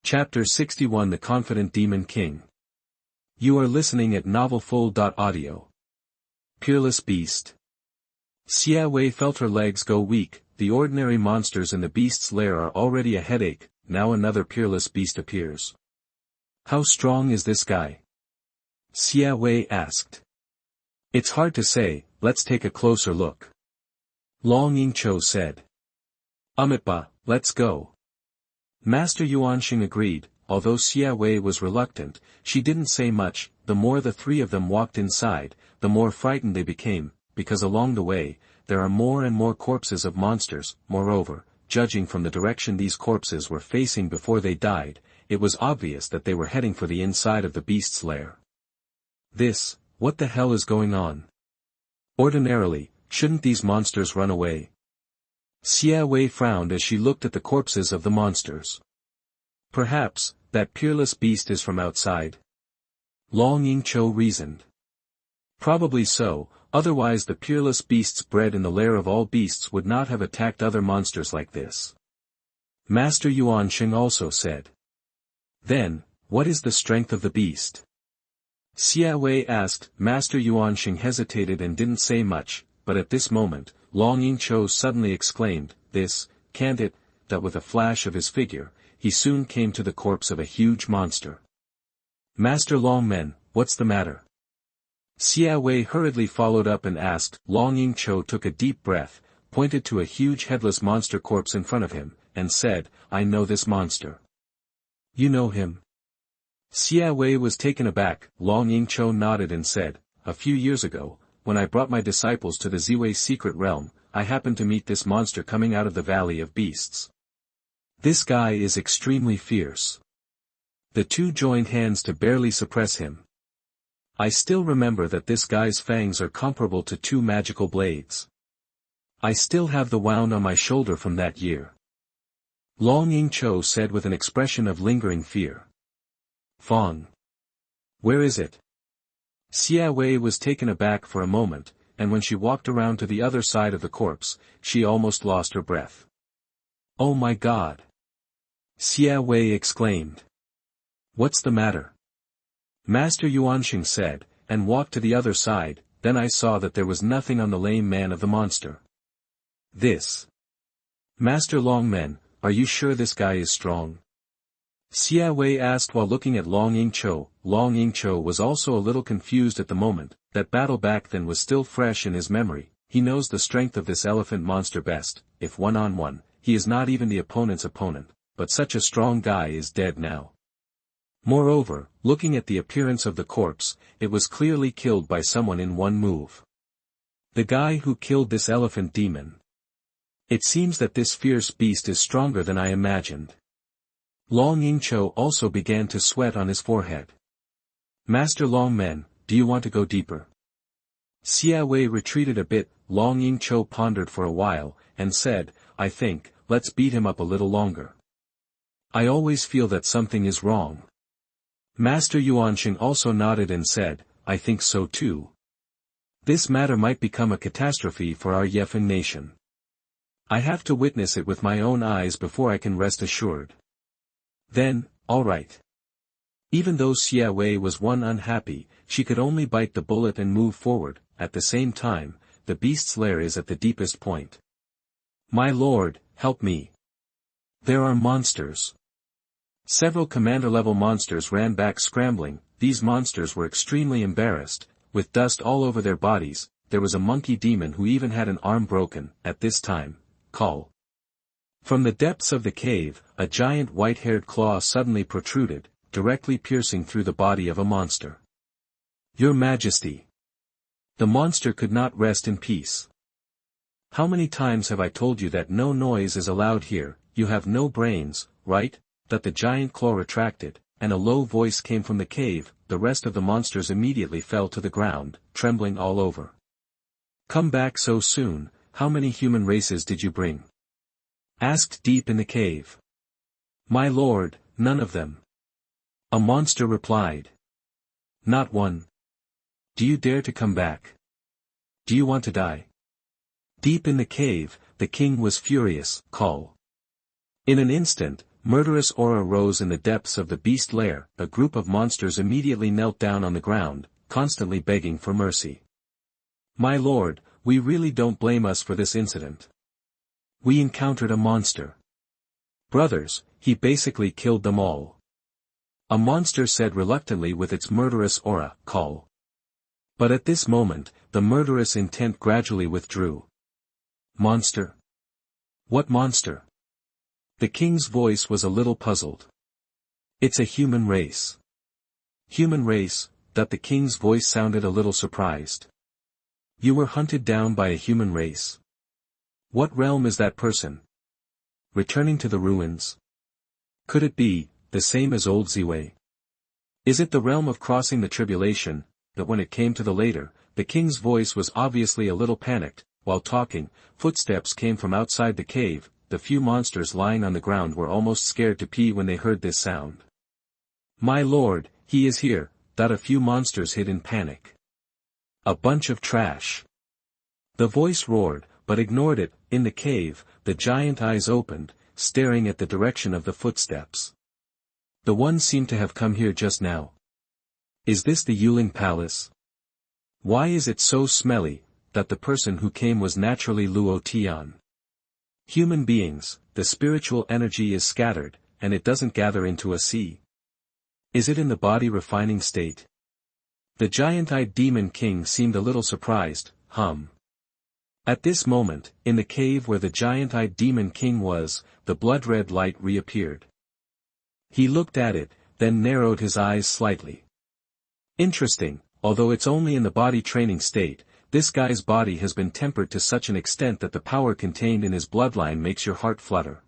Chapter 61 The Confident Demon King. You are listening at novelfull.audio. Peerless Beast. Xia Wei felt her legs go weak. The ordinary monsters in the beast's lair are already a headache, now another peerless beast appears. How strong is this guy? Xia Wei asked. It's hard to say, let's take a closer look. Long Yingqiu said. Amitba, let's go. Master Xuanhuan agreed. Although Xia Wei was reluctant, she didn't say much. The more the three of them walked inside, the more frightened they became, because along the way, there are more and more corpses of monsters. Moreover, judging from the direction these corpses were facing before they died, it was obvious that they were heading for the inside of the beast's lair. What the hell is going on? Ordinarily, shouldn't these monsters run away? Xia Wei frowned as she looked at the corpses of the monsters. Perhaps, that peerless beast is from outside? Long Yingqiu reasoned. Probably so, otherwise the peerless beasts bred in the lair of all beasts would not have attacked other monsters like this. Master Xuanhuan also said. Then, what is the strength of the beast? Xia Wei asked. Master Xuanhuan hesitated and didn't say much, but at this moment, Long Yingqiu suddenly exclaimed, can't it, that with a flash of his figure, he soon came to the corpse of a huge monster. Master Longmen, what's the matter? Xia Wei hurriedly followed up and asked. Long Yingqiu took a deep breath, pointed to a huge headless monster corpse in front of him, and said, I know this monster. You know him? Xia Wei was taken aback. Long Yingqiu nodded and said, a few years ago, when I brought my disciples to the Ziwei's secret realm, I happened to meet this monster coming out of the Valley of Beasts. This guy is extremely fierce. The two joined hands to barely suppress him. I still remember that this guy's fangs are comparable to two magical blades. I still have the wound on my shoulder from that year. Long Yingqiu said with an expression of lingering fear. Fong. Where is it? Xia Wei was taken aback for a moment, and when she walked around to the other side of the corpse, she almost lost her breath. Oh my God! Xia Wei exclaimed. What's the matter? Master Xuanhuan said, and walked to the other side. Then I saw that there was nothing on the lame man of the monster. Master Longmen, are you sure this guy is strong? Xia Wei asked while looking at Long Yingqiu. Long Yingqiu was also a little confused at the moment. That battle back then was still fresh in his memory. He knows the strength of this elephant monster best. If one-on-one, he is not even the opponent's opponent, but such a strong guy is dead now. Moreover, looking at the appearance of the corpse, it was clearly killed by someone in one move. The guy who killed this elephant demon. It seems that this fierce beast is stronger than I imagined. Long Yingqiu also began to sweat on his forehead. Master Longmen, do you want to go deeper? Xia Wei retreated a bit. Long Yingqiu pondered for a while, and said, I think, let's beat him up a little longer. I always feel that something is wrong. Master Xuanhuan also nodded and said, I think so too. This matter might become a catastrophe for our Yefeng nation. I have to witness it with my own eyes before I can rest assured. Then, all right. Even though Xia Wei was unhappy, she could only bite the bullet and move forward. At the same time, the beast's lair is at the deepest point. My lord, help me. There are monsters. Several commander-level monsters ran back scrambling. These monsters were extremely embarrassed. With dust all over their bodies, there was a monkey demon who even had an arm broken. At this time, call. From the depths of the cave, a giant white-haired claw suddenly protruded, directly piercing through the body of a monster. Your Majesty! The monster could not rest in peace. How many times have I told you that no noise is allowed here? You have no brains, right? That the giant claw retracted, and a low voice came from the cave. The rest of the monsters immediately fell to the ground, trembling all over. Come back so soon, how many human races did you bring? Asked deep in the cave. My lord, none of them. A monster replied. Not one. Do you dare to come back? Do you want to die? Deep in the cave, the king was furious. Call. In an instant, Murderous aura rose in the depths of the beast lair. A group of monsters immediately knelt down on the ground, constantly begging for mercy. My lord, we really don't blame us for this incident. We encountered a monster. Brothers, he basically killed them all. A monster said reluctantly with its murderous aura, call. But at this moment, the murderous intent gradually withdrew. Monster? What monster? The king's voice was a little puzzled. It's a human race. Human race, that the king's voice sounded a little surprised. You were hunted down by a human race. What realm is that person? Returning to the ruins. Could it be, the same as old Ziwei? Is it the realm of crossing the tribulation? But when it came to the later, the king's voice was obviously a little panicked. While talking, footsteps came from outside the cave. The few monsters lying on the ground were almost scared to pee when they heard this sound. My lord, he is here, that a few monsters hid in panic. A bunch of trash. The voice roared, but ignored it. In the cave, the giant eyes opened, staring at the direction of the footsteps. The one seemed to have come here just now. Is this the Yuling Palace? Why is it so smelly? That the person who came was naturally Luo Tian. Human beings, the spiritual energy is scattered, and it doesn't gather into a sea. Is it in the body refining state? The giant-eyed demon king seemed a little surprised. At this moment, in the cave where the giant-eyed demon king was, the blood-red light reappeared. He looked at it, then narrowed his eyes slightly. Interesting, although it's only in the body training state, this guy's body has been tempered to such an extent that the power contained in his bloodline makes your heart flutter.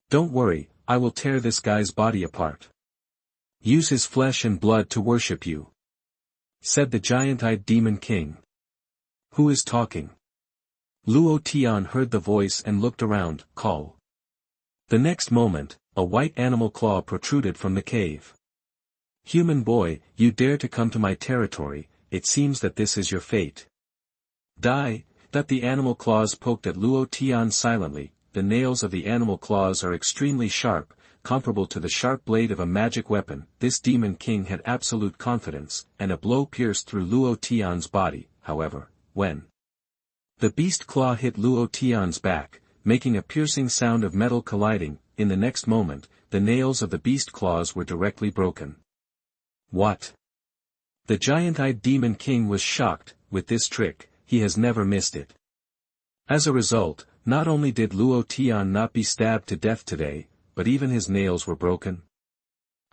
Don't worry, I will tear this guy's body apart. Use his flesh and blood to worship you, said the giant-eyed demon king. Who is talking? Luo Tian heard the voice and looked around, call. The next moment, a white animal claw protruded from the cave. Human boy, you dare to come to my territory, it seems that this is your fate. Die, that the animal claws poked at Luo Tian silently. The nails of the animal claws are extremely sharp, comparable to the sharp blade of a magic weapon. This demon king had absolute confidence, and a blow pierced through Luo Tian's body. However, when the beast claw hit Luo Tian's back, making a piercing sound of metal colliding, in the next moment, the nails of the beast claws were directly broken. What? The giant-eyed demon king was shocked. With this trick, he has never missed it. As a result, not only did Luo Tian not be stabbed to death today, but even his nails were broken.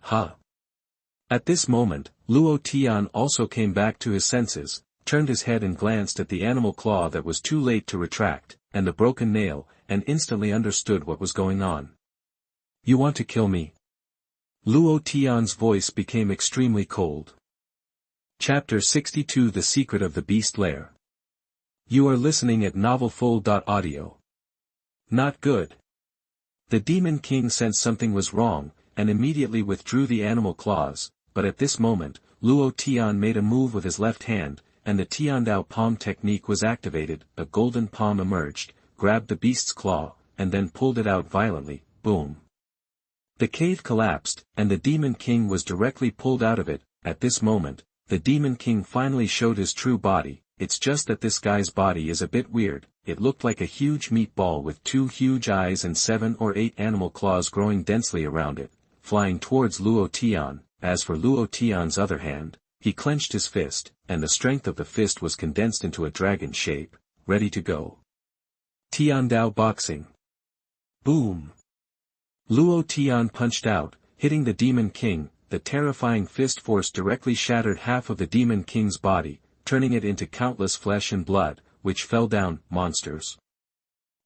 At this moment, Luo Tian also came back to his senses, turned his head and glanced at the animal claw that was too late to retract, and the broken nail, and instantly understood what was going on. You want to kill me? Luo Tian's voice became extremely cold. Chapter 62 The Secret of the Beast Lair. You are listening at novelfull.audio. Not good. The Demon King sensed something was wrong, and immediately withdrew the animal claws, but at this moment, Luo Tian made a move with his left hand, and the Tiandao palm technique was activated. A golden palm emerged, grabbed the beast's claw, and then pulled it out violently. Boom. The cave collapsed, and the Demon King was directly pulled out of it. At this moment, the Demon King finally showed his true body. It's just that this guy's body is a bit weird. It looked like a huge meatball with 2 huge eyes and 7 or 8 animal claws growing densely around it, flying towards Luo Tian. As for Luo Tian's other hand, he clenched his fist, and the strength of the fist was condensed into a dragon shape, ready to go. Tiandao boxing. Boom. Luo Tian punched out, hitting the Demon King. The terrifying fist force directly shattered half of the Demon King's body, turning it into countless flesh and blood, which fell down. Monsters.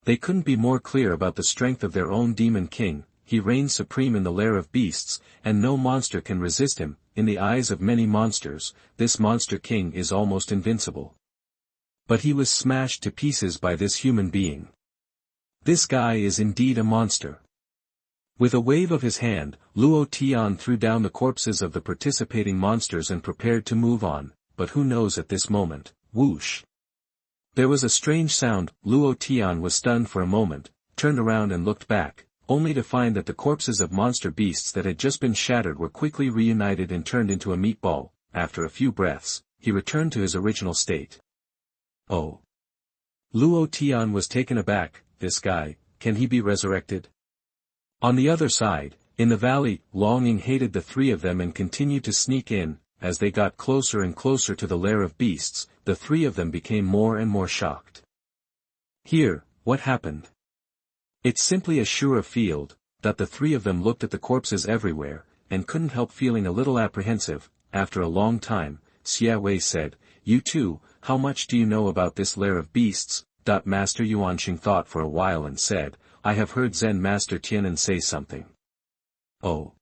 They couldn't be more clear about the strength of their own Demon King. He reigns supreme in the lair of beasts, and no monster can resist him. In the eyes of many monsters, this monster king is almost invincible. But he was smashed to pieces by this human being. This guy is indeed a monster. With a wave of his hand, Luo Tian threw down the corpses of the participating monsters and prepared to move on, but who knows at this moment, whoosh. There was a strange sound. Luo Tian was stunned for a moment, turned around and looked back, only to find that the corpses of monster beasts that had just been shattered were quickly reunited and turned into a meatball. After a few breaths, he returned to his original state. Oh. Luo Tian was taken aback. This guy, can he be resurrected? On the other side, in the valley, Longing hated the three of them and continued to sneak in. As they got closer and closer to the lair of beasts, the three of them became more and more shocked. Here, what happened? It's simply a sure field, that the three of them looked at the corpses everywhere, and couldn't help feeling a little apprehensive. After a long time, Xia said, "You two, how much do you know about this lair of beasts?" Master Xuanhuan thought for a while and said, "I have heard Zen Master Tianan say something." Oh.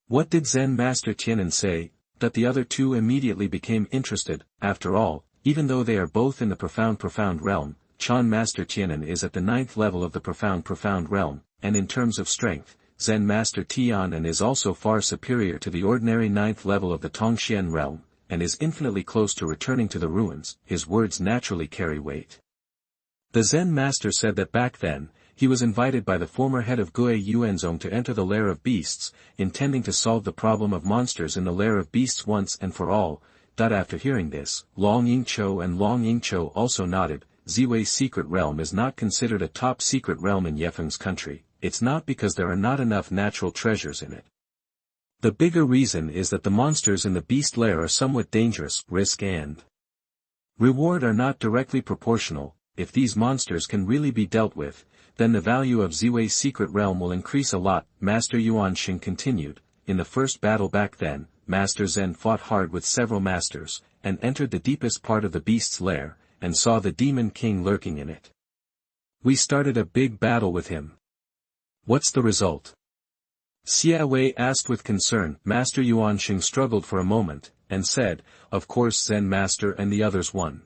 What did Zen Master Tianan say? That the other two immediately became interested. After all, even though they are both in the profound realm, Chan Master Tianan is at the 9th level of the profound realm, and in terms of strength, Zen Master Tianan is also far superior to the ordinary 9th level of the Tongxian realm, and is infinitely close to returning to the ruins. His words naturally carry weight. The Zen Master said that back then, he was invited by the former head of Gue Yuanzong to enter the lair of beasts, intending to solve the problem of monsters in the lair of beasts once and for all. After hearing this, Long Yingqiu and Long Yingqiu also nodded. Ziwei's secret realm is not considered a top secret realm in Yefeng's country. It's not because there are not enough natural treasures in it. The bigger reason is that the monsters in the beast lair are somewhat dangerous. Risk and reward are not directly proportional. If these monsters can really be dealt with, then the value of Ziwei's secret realm will increase a lot. Master Xuanhuan continued. In the first battle back then, Master Zen fought hard with several masters, and entered the deepest part of the beast's lair, and saw the demon king lurking in it. We started a big battle with him. What's the result? Xia asked with concern. Master Xuanhuan struggled for a moment, and said, "Of course Zen Master and the others won."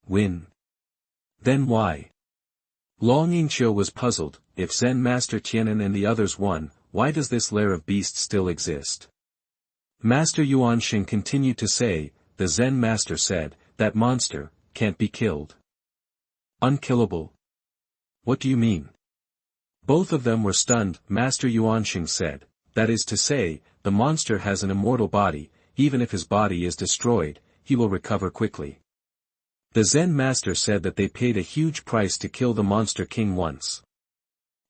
Win? Then why? Long Yingqiu was puzzled. If Zen Master Tianan and the others won, why does this lair of beasts still exist? Master Xuanhuan continued to say, the Zen Master said, "That monster can't be killed." Unkillable? What do you mean? Both of them were stunned. Master Xuanhuan said, "That is to say, the monster has an immortal body. Even if his body is destroyed, he will recover quickly." The Zen Master said that they paid a huge price to kill the Monster King once.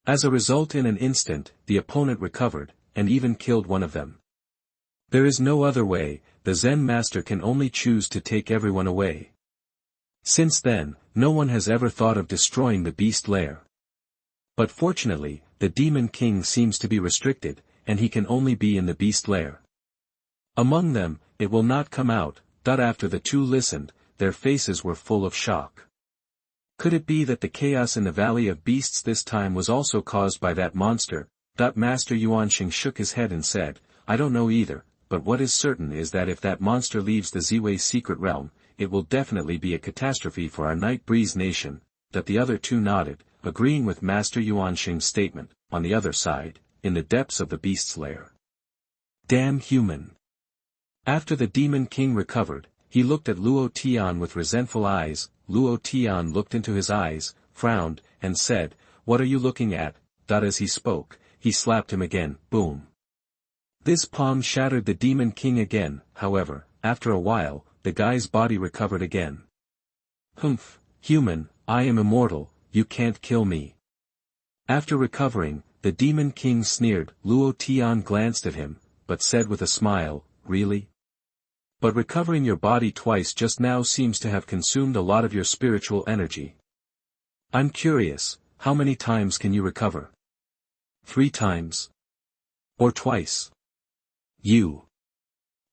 As a result, in an instant, the opponent recovered, and even killed one of them. There is no other way. The Zen Master can only choose to take everyone away. Since then, no one has ever thought of destroying the beast lair. But fortunately, the Demon King seems to be restricted, and he can only be in the beast lair. Among them, it will not come out. After the two listened, their faces were full of shock. Could it be that the chaos in the Valley of Beasts this time was also caused by that monster? Master Xuanhuan shook his head and said, "I don't know either, but what is certain is that if that monster leaves the Ziwei secret realm, it will definitely be a catastrophe for our Night Breeze nation." The other two nodded, agreeing with Master Xuanhuan's statement. On the other side, in the depths of the beast's lair. Damn human. After the Demon King recovered, he looked at Luo Tian with resentful eyes. Luo Tian looked into his eyes, frowned, and said, "What are you looking at?" As he spoke, he slapped him again. Boom. This palm shattered the Demon King again. However, after a while, the guy's body recovered again. "Humph, human, I am immortal, you can't kill me." After recovering, the Demon King sneered. Luo Tian glanced at him, but said with a smile, "Really? But recovering your body twice just now seems to have consumed a lot of your spiritual energy. I'm curious, how many times can you recover? 3 times? Or twice?" You.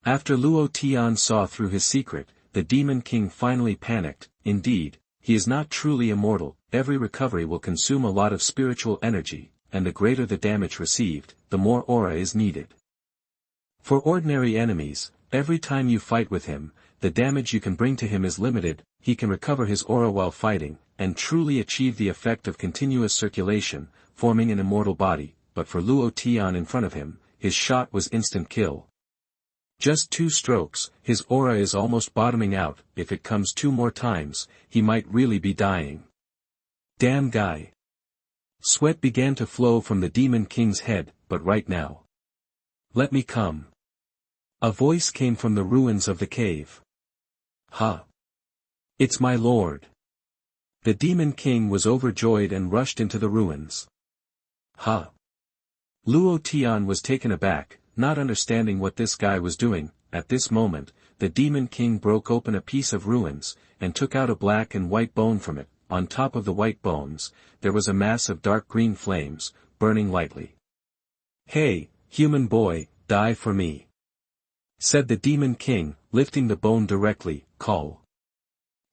After Luo Tian saw through his secret, the Demon King finally panicked. Indeed, he is not truly immortal. Every recovery will consume a lot of spiritual energy, and the greater the damage received, the more aura is needed. For ordinary enemies, every time you fight with him, the damage you can bring to him is limited. He can recover his aura while fighting, and truly achieve the effect of continuous circulation, forming an immortal body, but for Luo Tian in front of him, his shot was instant kill. Just 2 strokes, his aura is almost bottoming out. If it comes 2 more times, he might really be dying. Damn guy. Sweat began to flow from the Demon King's head, but right now. Let me come. A voice came from the ruins of the cave. Ha! It's my lord. The Demon King was overjoyed and rushed into the ruins. Ha! Luo Tian was taken aback, not understanding what this guy was doing. At this moment, the Demon King broke open a piece of ruins, and took out a black and white bone from it. On top of the white bones, there was a mass of dark green flames, burning lightly. Hey, human boy, die for me, said the Demon King, lifting the bone directly. Call.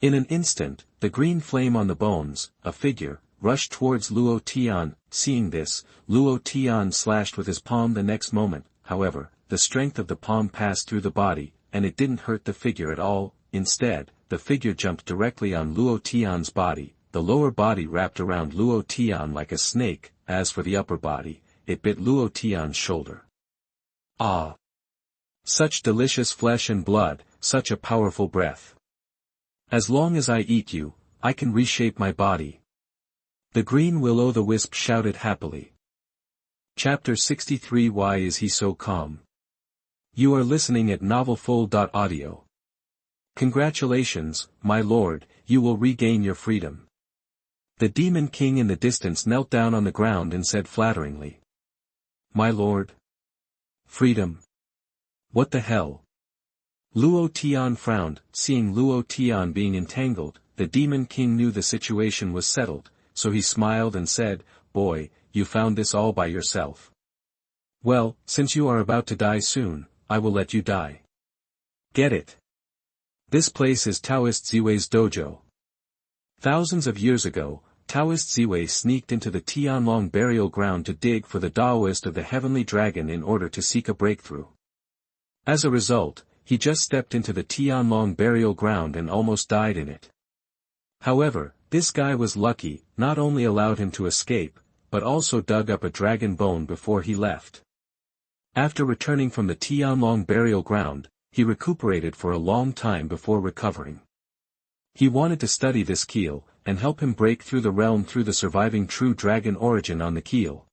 In an instant, the green flame on the bones, a figure, rushed towards Luo Tian. Seeing this, Luo Tian slashed with his palm. The next moment, however, the strength of the palm passed through the body, and it didn't hurt the figure at all. Instead, the figure jumped directly on Luo Tian's body. The lower body wrapped around Luo Tian like a snake. As for the upper body, it bit Luo Tian's shoulder. Ah! Such delicious flesh and blood, such a powerful breath. As long as I eat you, I can reshape my body. The green will-o'-the-wisp shouted happily. Chapter 63. Why is he so calm? You are listening at novelfull.audio. Congratulations, my lord, you will regain your freedom. The Demon King in the distance knelt down on the ground and said flatteringly. My lord? Freedom? What the hell? Luo Tian frowned. Seeing Luo Tian being entangled, the Demon King knew the situation was settled, so he smiled and said, Boy, you found this all by yourself. Well, since you are about to die soon, I will let you die. Get it? This place is Taoist Ziwei's dojo. Thousands of years ago, Taoist Ziwei sneaked into the Tianlong burial ground to dig for the Taoist of the Heavenly Dragon in order to seek a breakthrough. As a result, he just stepped into the Tianlong burial ground and almost died in it. However, this guy was lucky, not only allowed him to escape, but also dug up a dragon bone before he left. After returning from the Tianlong burial ground, he recuperated for a long time before recovering. He wanted to study this keel, and help him break through the realm through the surviving true dragon origin on the keel.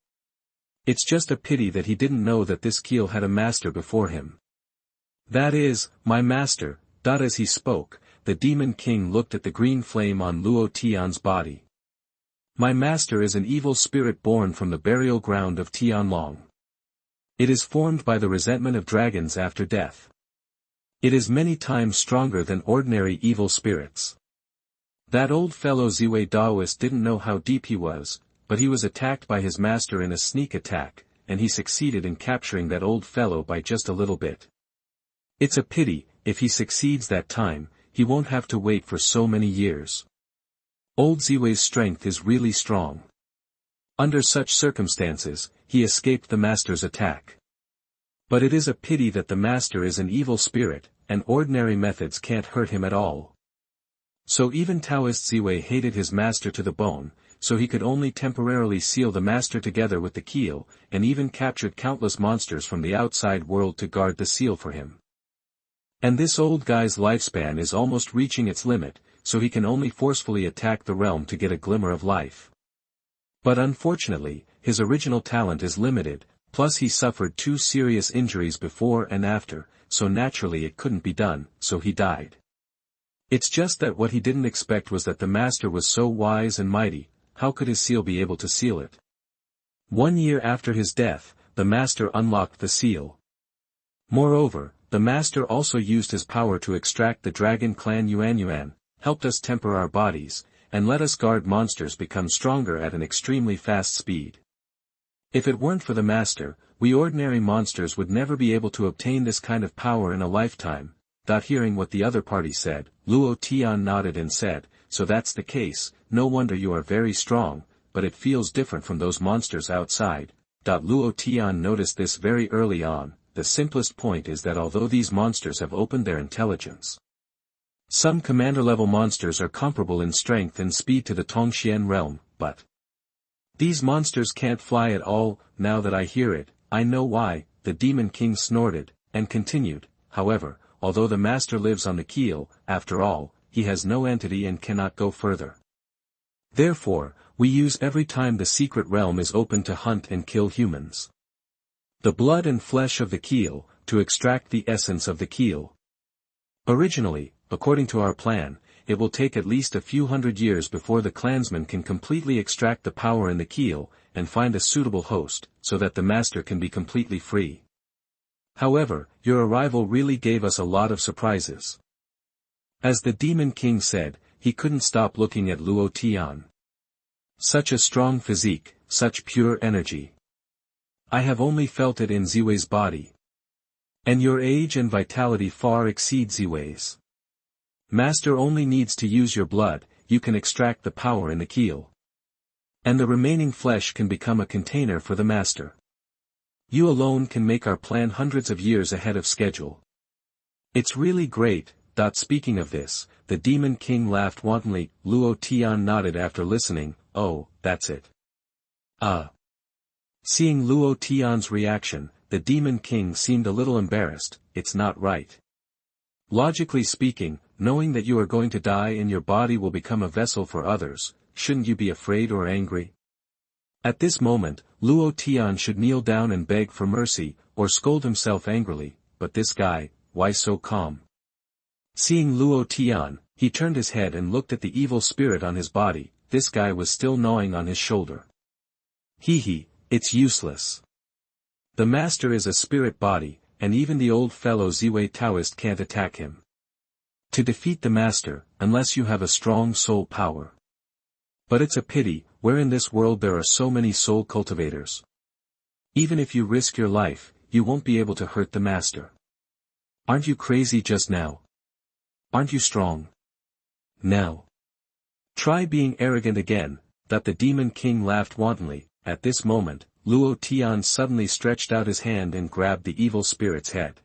It's just a pity that he didn't know that this keel had a master before him. That is, my master. As he spoke, the Demon King looked at the green flame on Luo Tian's body. My master is an evil spirit born from the burial ground of Tianlong. It is formed by the resentment of dragons after death. It is many times stronger than ordinary evil spirits. That old fellow Ziwei Daoist didn't know how deep he was, but he was attacked by his master in a sneak attack, and he succeeded in capturing that old fellow by just a little bit. It's a pity, if he succeeds that time, he won't have to wait for so many years. Old Ziwei's strength is really strong. Under such circumstances, he escaped the master's attack. But it is a pity that the master is an evil spirit, and ordinary methods can't hurt him at all. So even Taoist Ziwei hated his master to the bone, so he could only temporarily seal the master together with the keel, and even captured countless monsters from the outside world to guard the seal for him. And this old guy's lifespan is almost reaching its limit, so he can only forcefully attack the realm to get a glimmer of life. But unfortunately, his original talent is limited, plus he suffered 2 serious injuries before and after, so naturally it couldn't be done, so he died. It's just that what he didn't expect was that the master was so wise and mighty. How could his seal be able to seal it? 1 year after his death, the master unlocked the seal. Moreover, the master also used his power to extract the dragon clan Xuanhuan, helped us temper our bodies, and let us guard monsters become stronger at an extremely fast speed. If it weren't for the master, we ordinary monsters would never be able to obtain this kind of power in a lifetime. Hearing what the other party said, Luo Tian nodded and said, So that's the case, no wonder you are very strong, but it feels different from those monsters outside. Luo Tian noticed this very early on. The simplest point is that although these monsters have opened their intelligence, some commander-level monsters are comparable in strength and speed to the Tongxian realm, but these monsters can't fly at all. Now that I hear it, I know why. The Demon King snorted, and continued, However, although the master lives on the keel, after all, he has no entity and cannot go further. Therefore, we use every time the secret realm is open to hunt and kill humans. The blood and flesh of the keel, to extract the essence of the keel. Originally, according to our plan, it will take at least a few hundred years before the clansman can completely extract the power in the keel, and find a suitable host, so that the master can be completely free. However, your arrival really gave us a lot of surprises. As the Demon King said, he couldn't stop looking at Luo Tian. Such a strong physique, such pure energy. I have only felt it in Ziwei's body. And your age and vitality far exceed Ziwei's. Master only needs to use your blood, you can extract the power in the keel. And the remaining flesh can become a container for the master. You alone can make our plan hundreds of years ahead of schedule. It's really great. Speaking of this, the Demon King laughed wantonly. Luo Tian nodded after listening. Oh, that's it. Seeing Luo Tian's reaction, the Demon King seemed a little embarrassed. It's not right. Logically speaking, knowing that you are going to die and your body will become a vessel for others, shouldn't you be afraid or angry? At this moment, Luo Tian should kneel down and beg for mercy, or scold himself angrily, but this guy, why so calm? Seeing Luo Tian, he turned his head and looked at the evil spirit on his body. This guy was still gnawing on his shoulder. It's useless. The master is a spirit body, and even the old fellow Ziwei Taoist can't attack him. To defeat the master, unless you have a strong soul power. But it's a pity, where in this world there are so many soul cultivators. Even if you risk your life, you won't be able to hurt the master. Aren't you crazy just now? Aren't you strong? Now. Try being arrogant again. The Demon King laughed wantonly. At this moment, Luo Tian suddenly stretched out his hand and grabbed the evil spirit's head.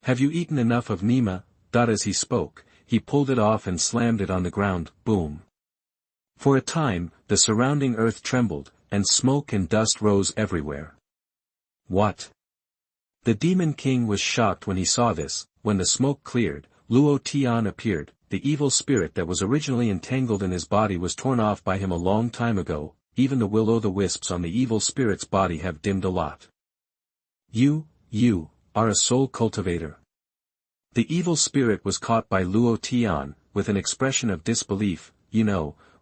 Have you eaten enough of Nima? As he spoke, he pulled it off and slammed it on the ground. Boom. For a time, the surrounding earth trembled, and smoke and dust rose everywhere. What? The Demon King was shocked when he saw this. When the smoke cleared, Luo Tian appeared. The evil spirit that was originally entangled in his body was torn off by him a long time ago. Even the will-o'-the-wisps on the evil spirit's body have dimmed a lot. You are a soul cultivator. The evil spirit was caught by Luo Tian, with an expression of disbelief.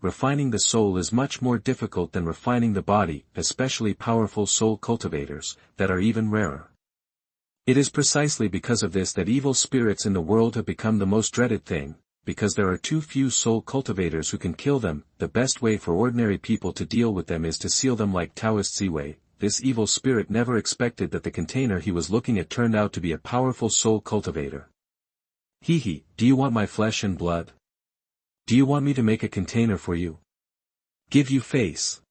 Refining the soul is much more difficult than refining the body, especially powerful soul cultivators, that are even rarer. It is precisely because of this that evil spirits in the world have become the most dreaded thing. Because there are too few soul cultivators who can kill them, the best way for ordinary people to deal with them is to seal them like Taoist Ziwei. This evil spirit never expected that the container he was looking at turned out to be a powerful soul cultivator. Do you want my flesh and blood? Do you want me to make a container for you? Give you face.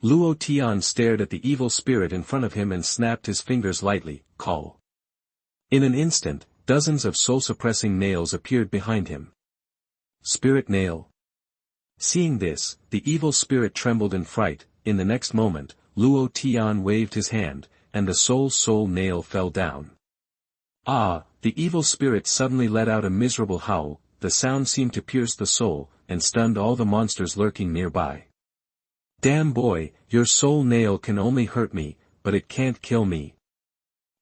Luo Tian stared at the evil spirit in front of him and snapped his fingers lightly. Call. In an instant, dozens of soul-suppressing nails appeared behind him. Spirit nail. Seeing this, the evil spirit trembled in fright. In the next moment, Luo Tian waved his hand, and the soul nail fell down. The evil spirit suddenly let out a miserable howl. The sound seemed to pierce the soul, and stunned all the monsters lurking nearby. Damn boy, your soul nail can only hurt me, but it can't kill me.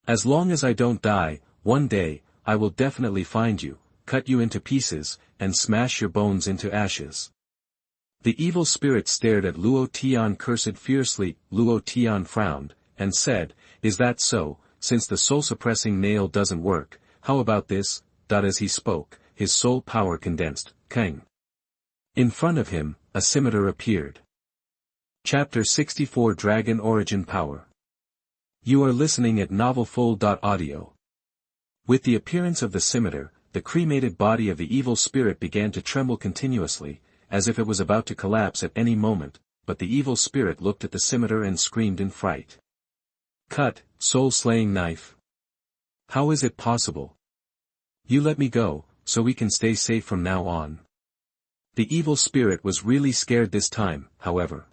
As long as I don't die, one day, I will definitely find you, cut you into pieces, and smash your bones into ashes. The evil spirit stared at Luo Tian, cursed fiercely. Luo Tian frowned, and said, Is that so? Since the soul-suppressing nail doesn't work, how about this? As he spoke, his soul power condensed. Kang. In front of him, a scimitar appeared. Chapter 64 Dragon Origin Power. You are listening at novelfull.audio. With the appearance of the scimitar, the cremated body of the evil spirit began to tremble continuously, as if it was about to collapse at any moment, but the evil spirit looked at the scimitar and screamed in fright. Cut, soul-slaying knife. How is it possible? You let me go, so we can stay safe from now on. The evil spirit was really scared this time, however.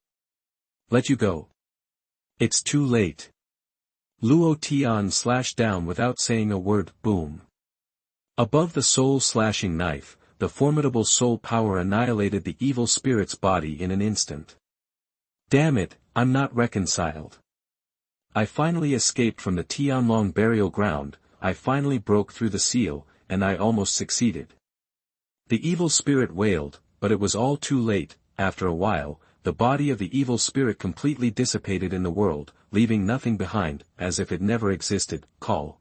Let you go. It's too late. Luo Tian slashed down without saying a word. Boom. Above the soul-slashing knife, the formidable soul power annihilated the evil spirit's body in an instant. Damn it, I'm not reconciled. I finally escaped from the Tianlong burial ground, I finally broke through the seal, and I almost succeeded. The evil spirit wailed, but it was all too late. After a while, the body of the evil spirit completely dissipated in the world, leaving nothing behind, as if it never existed. Call.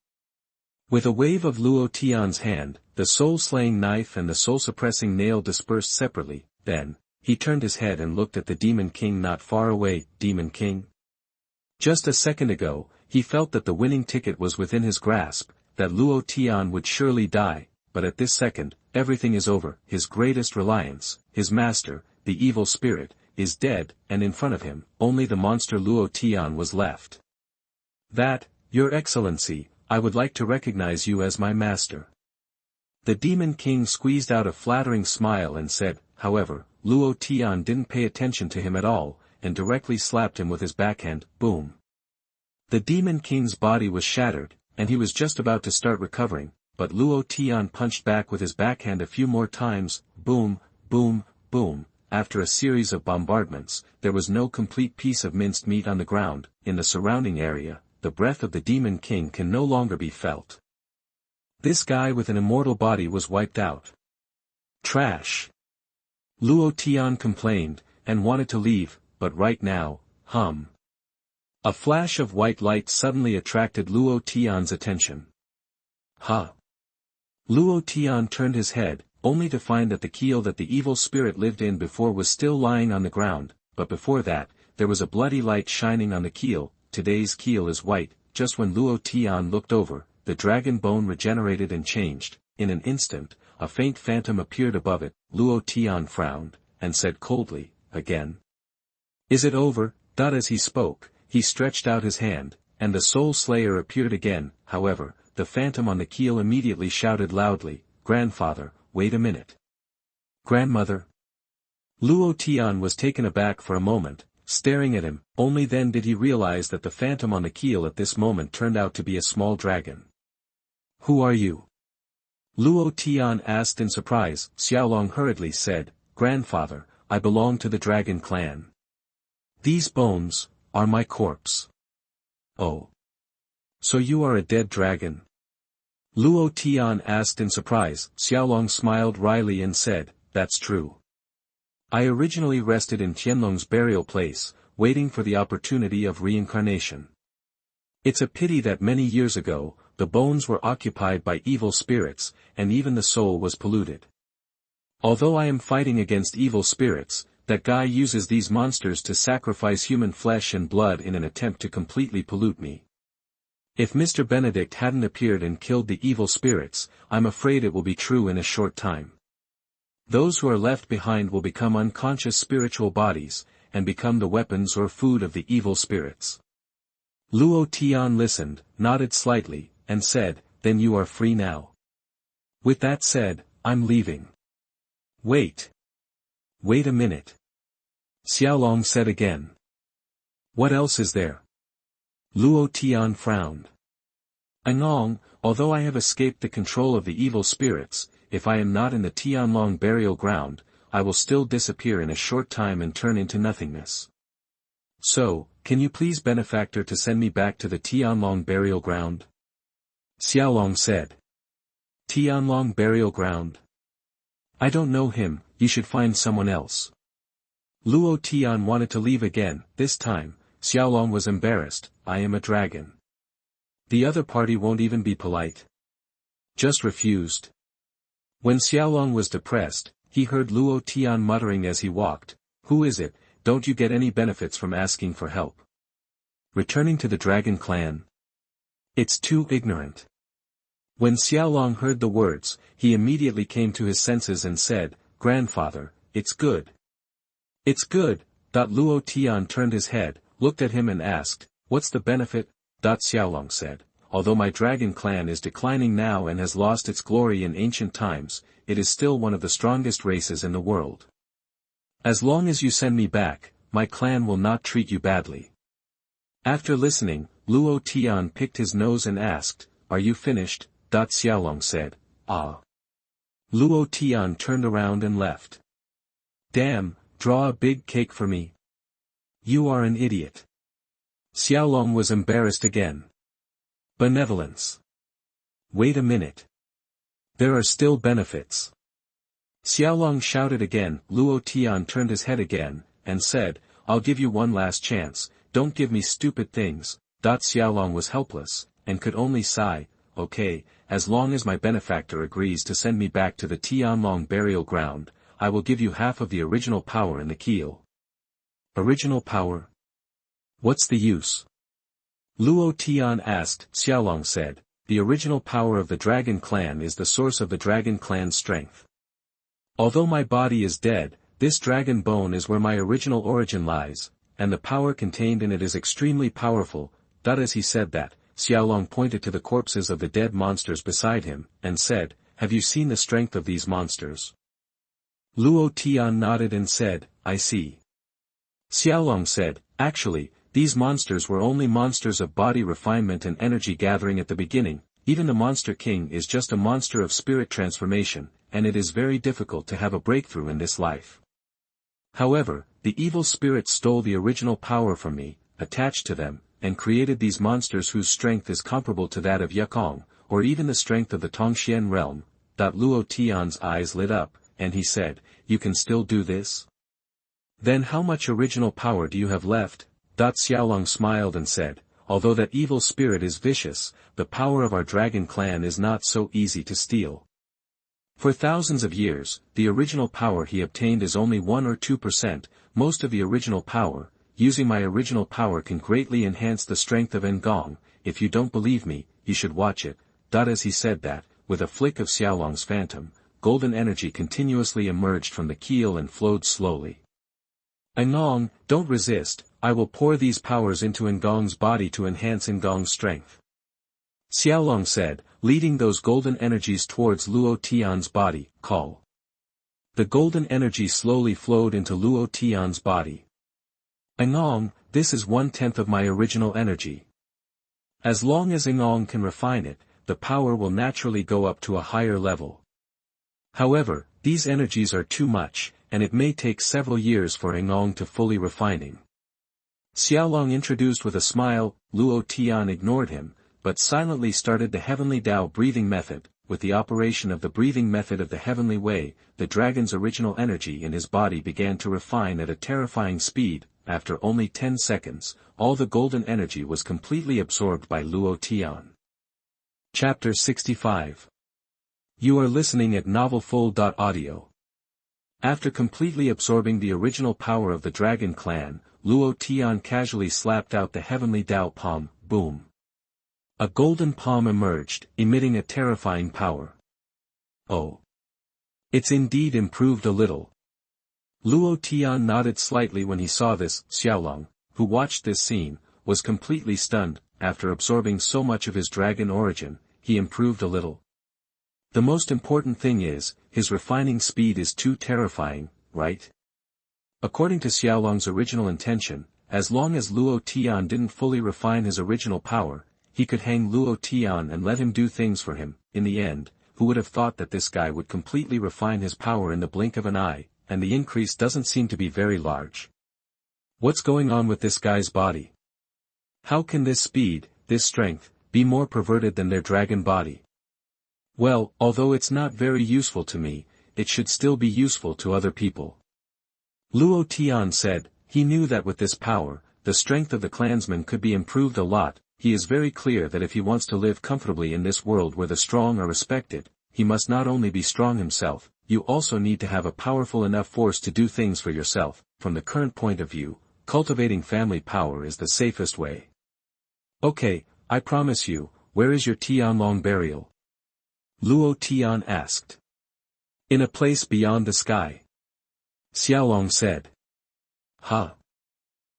With a wave of Luo Tian's hand, the soul-slaying knife and the soul-suppressing nail dispersed separately. Then, he turned his head and looked at the Demon King not far away. Demon King? Just a second ago, he felt that the winning ticket was within his grasp, that Luo Tian would surely die, but at this second, everything is over. His greatest reliance, his master, the evil spirit, is dead, and in front of him, only the monster Luo Tian was left. That, Your Excellency, I would like to recognize you as my master. The Demon King squeezed out a flattering smile and said, however, Luo Tian didn't pay attention to him at all, and directly slapped him with his backhand. Boom. The Demon King's body was shattered, and he was just about to start recovering, but Luo Tian punched back with his backhand a few more times. Boom, boom, boom. After a series of bombardments, there was no complete piece of minced meat on the ground. In the surrounding area, the breath of the Demon King can no longer be felt. This guy with an immortal body was wiped out. Trash. Luo Tian complained, and wanted to leave, but right now, A flash of white light suddenly attracted Luo Tian's attention. Huh. Luo Tian turned his head, only to find that the keel that the evil spirit lived in before was still lying on the ground, but before that, there was a bloody light shining on the keel. Today's keel is white. Just when Luo Tian looked over, the dragon bone regenerated and changed. In an instant, a faint phantom appeared above it. Luo Tian frowned, and said coldly, again. Is it over? As he spoke, he stretched out his hand, and the soul slayer appeared again. However, the phantom on the keel immediately shouted loudly, Grandfather, wait a minute. Grandmother? Luo Tian was taken aback for a moment, staring at him. Only then did he realize that the phantom on the keel at this moment turned out to be a small dragon. Who are you? Luo Tian asked in surprise. Xiaolong hurriedly said, Grandfather, I belong to the dragon clan. These bones are my corpse. Oh. So you are a dead dragon? Luo Tian asked in surprise. Xiaolong smiled wryly and said, That's true. I originally rested in Tianlong's burial place, waiting for the opportunity of reincarnation. It's a pity that many years ago, the bones were occupied by evil spirits, and even the soul was polluted. Although I am fighting against evil spirits, that guy uses these monsters to sacrifice human flesh and blood in an attempt to completely pollute me. If Mr. Benedict hadn't appeared and killed the evil spirits, I'm afraid it will be true in a short time. Those who are left behind will become unconscious spiritual bodies, and become the weapons or food of the evil spirits. Luo Tian listened, nodded slightly, and said, Then you are free now. With that said, I'm leaving. Wait. Wait a minute. Xiaolong said again. What else is there? Luo Tian frowned. Anong, although I have escaped the control of the evil spirits, if I am not in the Tianlong burial ground, I will still disappear in a short time and turn into nothingness. So, can you please benefactor to send me back to the Tianlong burial ground? Xiaolong said. Tianlong burial ground? I don't know him, you should find someone else. Luo Tian wanted to leave again. This time, Xiaolong was embarrassed. I am a dragon. The other party won't even be polite. Just refused. When Xiaolong was depressed, he heard Luo Tian muttering as he walked, Who is it? Don't you get any benefits from asking for help? Returning to the dragon clan? It's too ignorant. When Xiaolong heard the words, he immediately came to his senses and said, Grandfather, it's good. It's good. Luo Tian turned his head, looked at him and asked, What's the benefit? Xiaolong said, Although my dragon clan is declining now and has lost its glory in ancient times, it is still one of the strongest races in the world. As long as you send me back, my clan will not treat you badly. After listening, Luo Tian picked his nose and asked, Are you finished? Xiaolong said, Ah. Luo Tian turned around and left. Damn, draw a big cake for me. You are an idiot. Xiaolong was embarrassed again. Benevolence. Wait a minute. There are still benefits. Xiaolong shouted again. Luo Tian turned his head again, and said, I'll give you one last chance, don't give me stupid things. Xiaolong was helpless, and could only sigh, okay, as long as my benefactor agrees to send me back to the Tianlong burial ground, I will give you half of the original power in the keel. Original power? What's the use? Luo Tian asked. Xiaolong said, the original power of the Dragon Clan is the source of the Dragon Clan's strength. Although my body is dead, this dragon bone is where my original origin lies, and the power contained in it is extremely powerful. As he said that, Xiaolong pointed to the corpses of the dead monsters beside him, and said, have you seen the strength of these monsters? Luo Tian nodded and said, I see. Xiaolong said, actually, these monsters were only monsters of body refinement and energy gathering at the beginning, even the Monster King is just a monster of spirit transformation, and it is very difficult to have a breakthrough in this life. However, the evil spirits stole the original power from me, attached to them, and created these monsters whose strength is comparable to that of Yekong, or even the strength of the Tongxian realm. Luo Tian's eyes lit up, and he said, you can still do this? Then how much original power do you have left? Xiaolong smiled and said, although that evil spirit is vicious, the power of our dragon clan is not so easy to steal. For thousands of years, the original power he obtained is only 1 or 2%, most of the original power. Using my original power can greatly enhance the strength of Ngong. If you don't believe me, you should watch it. As he said that, with a flick of Xiaolong's phantom, golden energy continuously emerged from the keel and flowed slowly. Ngong, don't resist, I will pour these powers into Ngong's body to enhance Ngong's strength. Xiaolong said, leading those golden energies towards Luo Tian's body, call. The golden energy slowly flowed into Luo Tian's body. Ngong, this is 1/10 of my original energy. As long as Ngong can refine it, the power will naturally go up to a higher level. However, these energies are too much, and it may take several years for Ngong to fully refining. Xiaolong introduced with a smile. Luo Tian ignored him, but silently started the heavenly Tao breathing method. With the operation of the breathing method of the heavenly way, the dragon's original energy in his body began to refine at a terrifying speed. After only 10 seconds, all the golden energy was completely absorbed by Luo Tian. Chapter 65. You are listening at novelfull.audio. After completely absorbing the original power of the Dragon Clan, Luo Tian casually slapped out the heavenly Tao palm. Boom. A golden palm emerged, emitting a terrifying power. Oh. It's indeed improved a little. Luo Tian nodded slightly when he saw this. Xiaolong, who watched this scene, was completely stunned. After absorbing so much of his dragon origin, he improved a little. The most important thing is, his refining speed is too terrifying, right? According to Xiaolong's original intention, as long as Luo Tian didn't fully refine his original power, he could hang Luo Tian and let him do things for him. In the end, who would have thought that this guy would completely refine his power in the blink of an eye, and the increase doesn't seem to be very large. What's going on with this guy's body? How can this speed, this strength, be more perverted than their dragon body? Well, although it's not very useful to me, it should still be useful to other people. Luo Tian said, he knew that with this power, the strength of the clansman could be improved a lot. He is very clear that if he wants to live comfortably in this world where the strong are respected, he must not only be strong himself, you also need to have a powerful enough force to do things for yourself. From the current point of view, cultivating family power is the safest way. Okay, I promise you, where is your Tianlong burial? Luo Tian asked. In a place beyond the sky. Xiaolong said. Huh?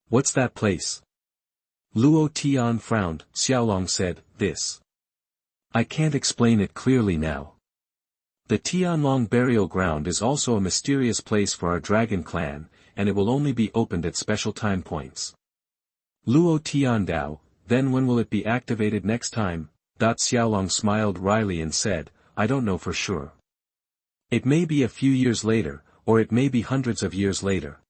What's that place? Luo Tian frowned. Xiaolong said, this. I can't explain it clearly now. The Tianlong burial ground is also a mysterious place for our dragon clan, and it will only be opened at special time points. Luo Tiandao, then when will it be activated next time? Xiaolong smiled wryly and said, I don't know for sure. It may be a few years later, or it may be hundreds of years later.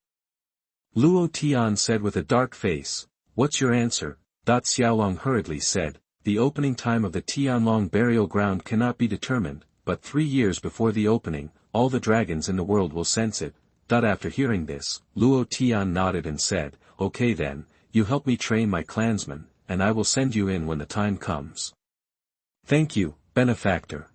Luo Tian said with a dark face, "What's your answer?" Xiaolong hurriedly said, "The opening time of the Tianlong burial ground cannot be determined, but 3 years before the opening, all the dragons in the world will sense it." After hearing this, Luo Tian nodded and said, "Okay then, you help me train my clansmen, and I will send you in when the time comes." "Thank you, benefactor."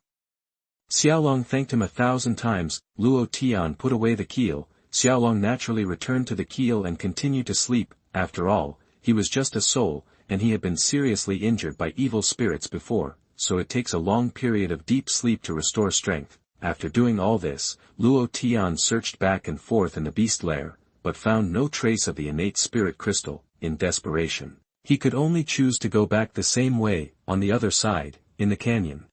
Xiaolong thanked him 1,000 times. Luo Tian put away the keel. Xiaolong naturally returned to the keel and continued to sleep. After all, he was just a soul, and he had been seriously injured by evil spirits before, so it takes a long period of deep sleep to restore strength. After doing all this, Luo Tian searched back and forth in the beast lair, but found no trace of the innate spirit crystal. In desperation, he could only choose to go back the same way, on the other side, in the canyon.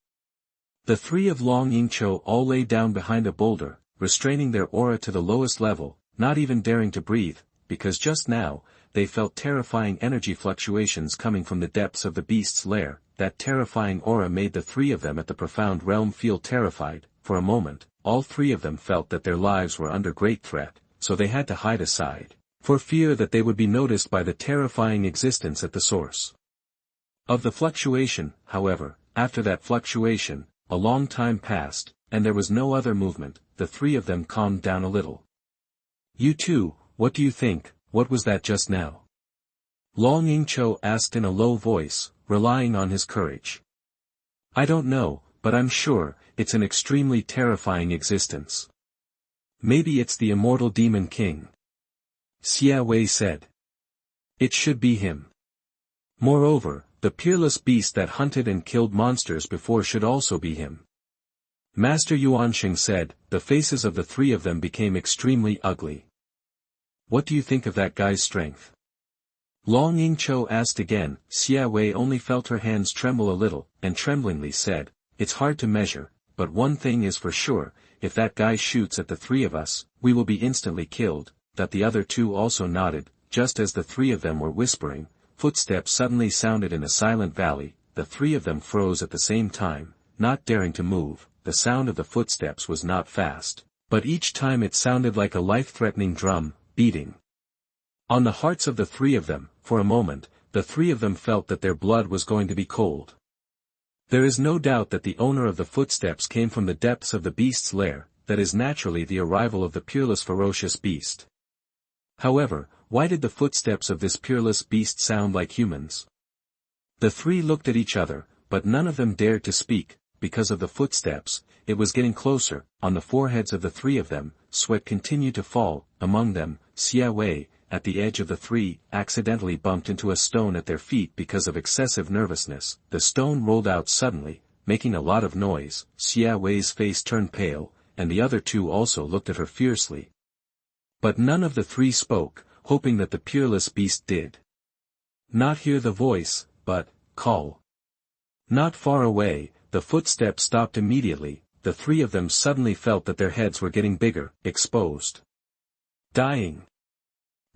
The 3 of Long Yingqiu all lay down behind a boulder, restraining their aura to the lowest level, not even daring to breathe, because just now, they felt terrifying energy fluctuations coming from the depths of the beast's lair. That terrifying aura made the 3 of them at the profound realm feel terrified. For a moment, all 3 of them felt that their lives were under great threat, so they had to hide aside, for fear that they would be noticed by the terrifying existence at the source of the fluctuation. However, after that fluctuation, a long time passed, and there was no other movement. The 3 of them calmed down a little. "You too, what do you think? What was that just now?" Long Yingqiu asked in a low voice, relying on his courage. "I don't know, but I'm sure, it's an extremely terrifying existence. Maybe it's the immortal demon king," Xia Wei said. "It should be him. Moreover, the peerless beast that hunted and killed monsters before should also be him." Master Yuanxing said. The faces of the 3 of them became extremely ugly. "What do you think of that guy's strength?" Long Yingqiu asked again. Xia Wei only felt her hands tremble a little, and tremblingly said, "It's hard to measure, but one thing is for sure, if that guy shoots at the 3 of us, we will be instantly killed." The other 2 also nodded. Just as the 3 of them were whispering, footsteps suddenly sounded in a silent valley. The 3 of them froze at the same time, not daring to move. The sound of the footsteps was not fast, but each time it sounded like a life-threatening drum, beating on the hearts of the 3 of them. For a moment, the 3 of them felt that their blood was going to be cold. There is no doubt that the owner of the footsteps came from the depths of the beast's lair. That is naturally the arrival of the peerless ferocious beast. However, why did the footsteps of this peerless beast sound like humans? The 3 looked at each other, but none of them dared to speak. Because of the footsteps, it was getting closer. On the foreheads of the 3 of them, sweat continued to fall. Among them, Xia Wei, at the edge of the 3, accidentally bumped into a stone at their feet because of excessive nervousness. The stone rolled out suddenly, making a lot of noise. Xia Wei's face turned pale, and the other 2 also looked at her fiercely. But none of the 3 spoke, hoping that the peerless beast did not hear the voice, but call. Not far away, the footsteps stopped immediately. The 3 of them suddenly felt that their heads were getting bigger, exposed. Dying.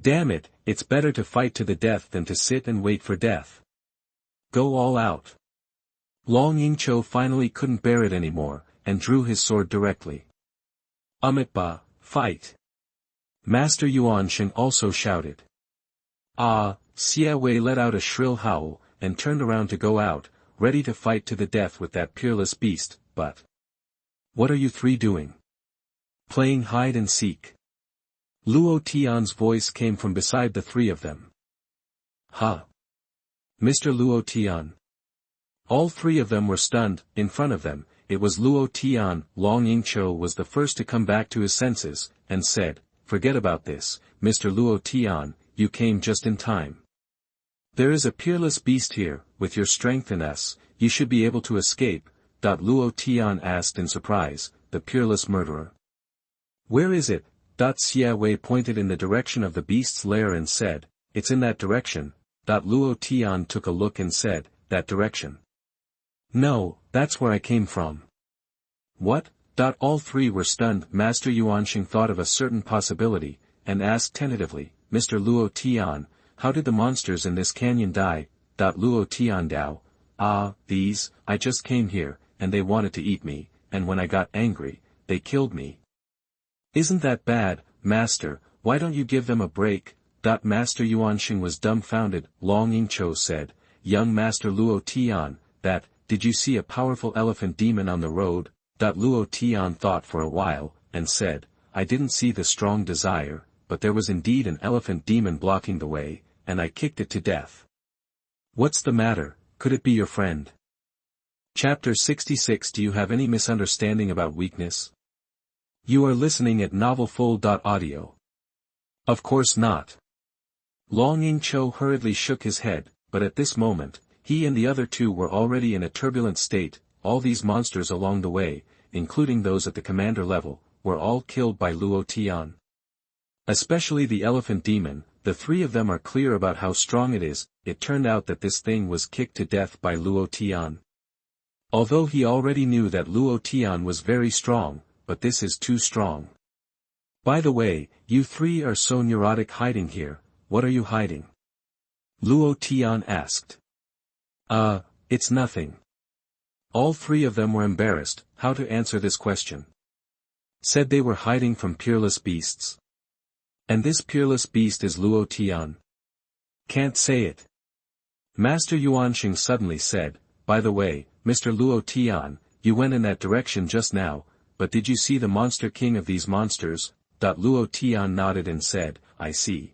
Damn it, it's better to fight to the death than to sit and wait for death. Go all out. Long Yingqiu finally couldn't bear it anymore, and drew his sword directly. Amitba, fight. Master Yuanxing also shouted. Xia Wei let out a shrill howl, and turned around to go out, ready to fight to the death with that peerless beast. But what are you 3 doing? Playing hide and seek? Luo Tian's voice came from beside the 3 of them. "Ha! Mr. Luo Tian." All 3 of them were stunned. In front of them, it was Luo Tian. Long Yingqiu was the first to come back to his senses, and said, "Forget about this, Mr. Luo Tian, you came just in time. There is a peerless beast here. With your strength and us, you should be able to escape." Luo Tian asked in surprise, "The peerless murderer? Where is it?" Xia Wei pointed in the direction of the beast's lair and said, "It's in that direction." Luo Tian took a look and said, "That direction?" "No, that's where I came from." "What?" All 3 were stunned. Master Yuanxing thought of a certain possibility, and asked tentatively, "Mr. Luo Tian, how did the monsters in this canyon die?" Luo Tiandao, these, I just came here, and they wanted to eat me, and when I got angry, they killed me. Isn't that bad, Master? Why don't you give them a break? Master Xuanhuan was dumbfounded. Long Yingqiu said, Young Master Luo Tian, did you see a powerful elephant demon on the road? Luo Tian thought for a while, and said, I didn't see the strong desire, but there was indeed an elephant demon blocking the way, and I kicked it to death. What's the matter? Could it be your friend? Chapter 66. Do you have any misunderstanding about weakness? You are listening at novelfull.audio. Of course not. Long Yingqiu hurriedly shook his head, but at this moment, he and the other two were already in a turbulent state. All these monsters along the way, including those at the commander level, were all killed by Luo Tian. Especially the elephant demon. The three of them are clear about how strong it is. It turned out that this thing was kicked to death by Luo Tian. Although he already knew that Luo Tian was very strong, but this is too strong. By the way, you three are so neurotic hiding here. What are you hiding? Luo Tian asked. It's nothing. All three of them were embarrassed how to answer this question. Said they were hiding from peerless beasts. And this peerless beast is Luo Tian. Can't say it. Master Xuanhuan suddenly said, By the way, Mr. Luo Tian, you went in that direction just now, but did you see the monster king of these monsters? Luo Tian nodded and said, I see.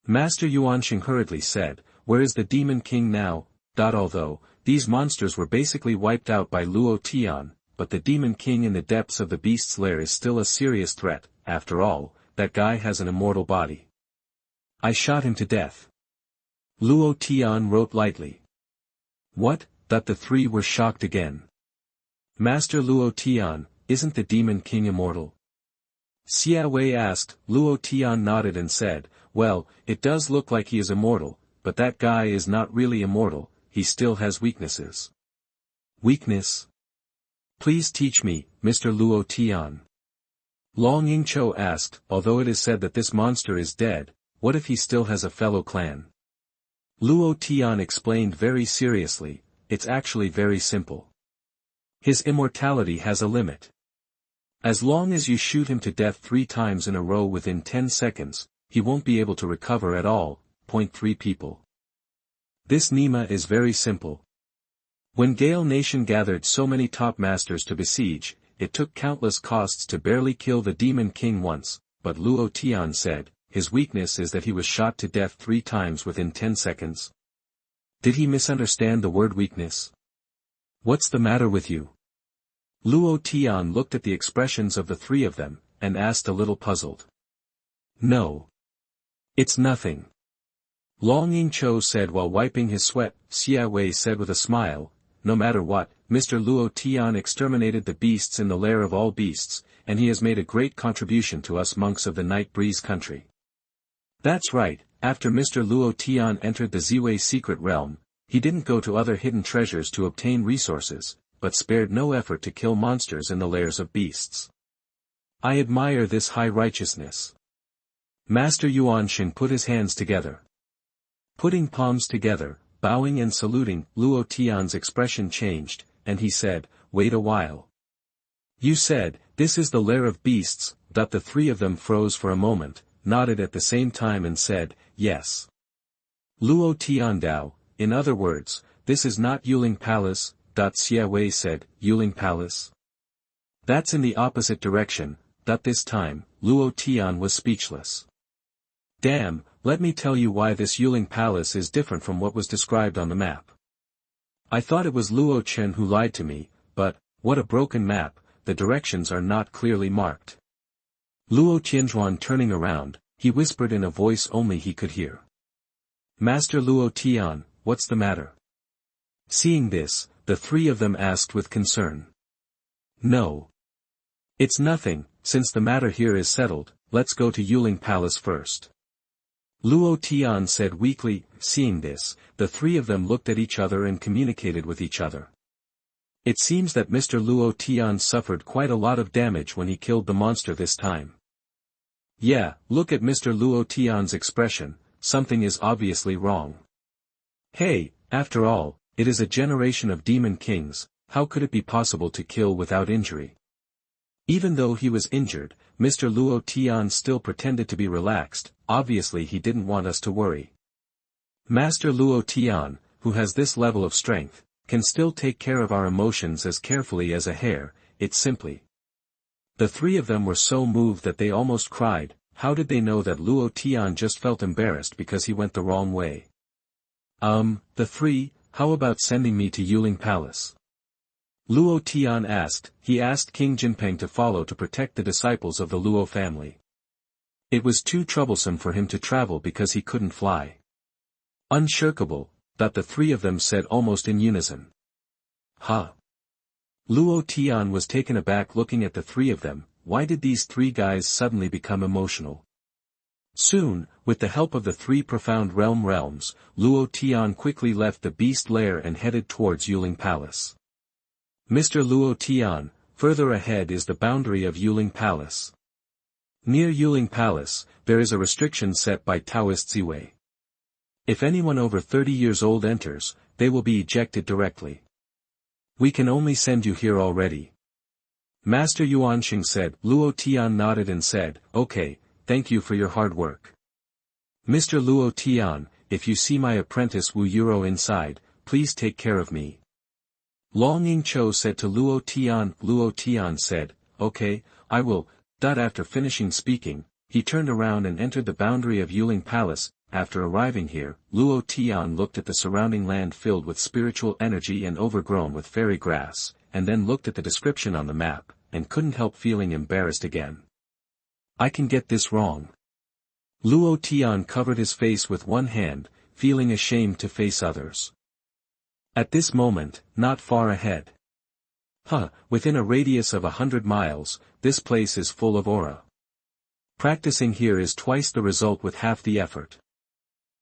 Master Xuanhuan hurriedly said, Where is the demon king now? Although these monsters were basically wiped out by Luo Tian, but the demon king in the depths of the beast's lair is still a serious threat. After all, that guy has an immortal body. I shot him to death. Luo Tian wrote lightly. What? The three were shocked again. Master Luo Tian, isn't the demon king immortal? Xia Wei asked. Luo Tian nodded and said, Well, it does look like he is immortal, but that guy is not really immortal, he still has weaknesses. Weakness? Please teach me, Mr. Luo Tian. Long Yingqiu asked. Although it is said that this monster is dead, what if he still has a fellow clan? Luo Tian explained very seriously, It's actually very simple. His immortality has a limit. As long as you shoot him to death 3 times in a row within 10 seconds, he won't be able to recover at all. 3 people. This Nima is very simple. When Gale Nation gathered so many top masters to besiege, it took countless costs to barely kill the demon king once, but Luo Tian said, his weakness is that he was shot to death 3 times within 10 seconds. Did he misunderstand the word weakness? What's the matter with you? Luo Tian looked at the expressions of the three of them, and asked a little puzzled. No. It's nothing. Long Yingqiu said while wiping his sweat. Xia Wei said with a smile, No matter what, Mr. Luo Tian exterminated the beasts in the lair of all beasts, and he has made a great contribution to us monks of the Night Breeze country. That's right, after Mr. Luo Tian entered the Ziwei secret realm, he didn't go to other hidden treasures to obtain resources, but spared no effort to kill monsters in the lairs of beasts. I admire this high righteousness. Master Xuanhuan put his hands together. Putting palms together, bowing and saluting, Luo Tian's expression changed, and he said, Wait a while. You said, this is the lair of beasts. The three of them froze for a moment, nodded at the same time and said, Yes. Luo Tiandao, in other words, this is not Yuling Palace. Xia Wei said, Yuling Palace? That's in the opposite direction. This time, Luo Tian was speechless. Damn, let me tell you why this Yuling Palace is different from what was described on the map. I thought it was Luo Chen who lied to me, but, what a broken map, the directions are not clearly marked. Luo Tianjuan turning around, he whispered in a voice only he could hear. Master Luo Tian, what's the matter? Seeing this, the three of them asked with concern. No. It's nothing, since the matter here is settled, let's go to Yuling Palace first. Luo Tian said weakly. Seeing this, the three of them looked at each other and communicated with each other. It seems that Mr. Luo Tian suffered quite a lot of damage when he killed the monster this time. Yeah, look at Mr. Luo Tian's expression, something is obviously wrong. Hey, after all, it is a generation of demon kings, how could it be possible to kill without injury? Even though he was injured, Mr. Luo Tian still pretended to be relaxed. Obviously he didn't want us to worry. Master Luo Tian, who has this level of strength, can still take care of our emotions as carefully as a hare. It's simply. The three of them were so moved that they almost cried. How did they know that Luo Tian just felt embarrassed because he went the wrong way? The three, how about sending me to Yuling Palace? Luo Tian asked. He asked King Jinpeng to follow to protect the disciples of the Luo family. It was too troublesome for him to travel because he couldn't fly. Unshirkable, that the three of them said almost in unison. Huh? Luo Tian was taken aback looking at the three of them. Why did these three guys suddenly become emotional? Soon, with the help of the three profound realms, Luo Tian quickly left the beast lair and headed towards Yuling Palace. Mr. Luo Tian, further ahead is the boundary of Yuling Palace. Near Yuling Palace, there is a restriction set by Taoist Ziwei. If anyone over 30 years old enters, they will be ejected directly. We can only send you here already. Master Yuanxing said. Luo Tian nodded and said, okay, thank you for your hard work. Mr. Luo Tian, if you see my apprentice Wu Yuro inside, please take care of me. Long Yingqiu said to Luo Tian. Luo Tian said, okay, I will. After finishing speaking, he turned around and entered the boundary of Yuling Palace. After arriving here, Luo Tian looked at the surrounding land filled with spiritual energy and overgrown with fairy grass, and then looked at the description on the map, and couldn't help feeling embarrassed again. I can get this wrong. Luo Tian covered his face with one hand, feeling ashamed to face others. At this moment, not far ahead. Within a radius of 100 miles, this place is full of aura. Practicing here is twice the result with half the effort.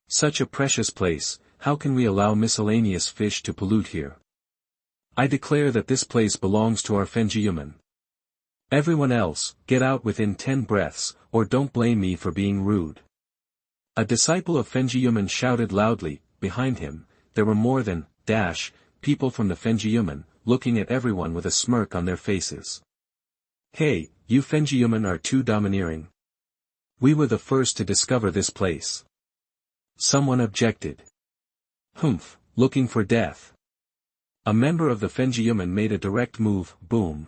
Such a precious place, how can we allow miscellaneous fish to pollute here? I declare that this place belongs to our Fenjiyumen. Everyone else, get out within 10 breaths, or don't blame me for being rude. A disciple of Fenjiyumen shouted loudly. Behind him, there were more than, people from the Fenjiyumen, looking at everyone with a smirk on their faces. Hey, you Fenjiyumen are too domineering. We were the first to discover this place. Someone objected. Looking for death. A member of the Fenjiyumen made a direct move. Boom.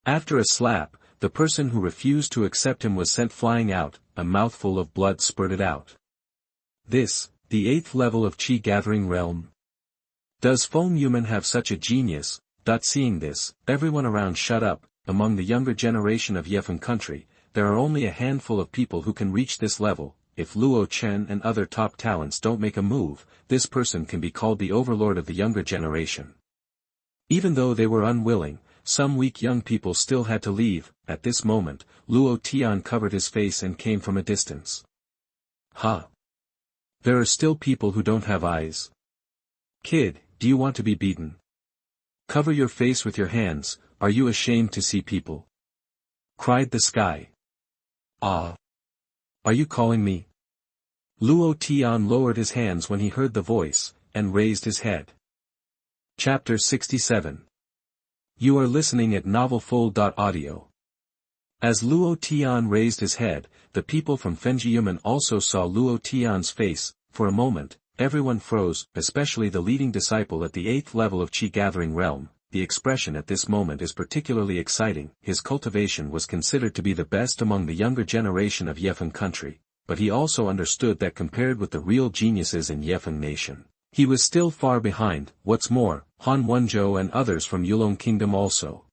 After a slap, the person who refused to accept him was sent flying out. A mouthful of blood spurted out. This, the 8th level of Qi gathering realm. Does Fenjiyumen have such a genius? Seeing this, everyone around shut up. Among the younger generation of Yefeng country, there are only a handful of people who can reach this level. If Luo Chen and other top talents don't make a move, this person can be called the overlord of the younger generation. Even though they were unwilling, some weak young people still had to leave. At this moment, Luo Tian covered his face and came from a distance. There are still people who don't have eyes. Kid, do you want to be beaten? Cover your face with your hands. Are you ashamed to see people? Cried the sky. Are you calling me? Luo Tian lowered his hands when he heard the voice, and raised his head. Chapter 67. You are listening at novelfull.audio. As Luo Tian raised his head, the people from Fenjiyumen also saw Luo Tian's face. For a moment, everyone froze, especially the leading disciple at the 8th level of Qi gathering realm. The expression at this moment is particularly exciting. His cultivation was considered to be the best among the younger generation of Yefeng country, but he also understood that compared with the real geniuses in Yefeng nation, he was still far behind. What's more, Han Wenzhou and others from Yulong Kingdom also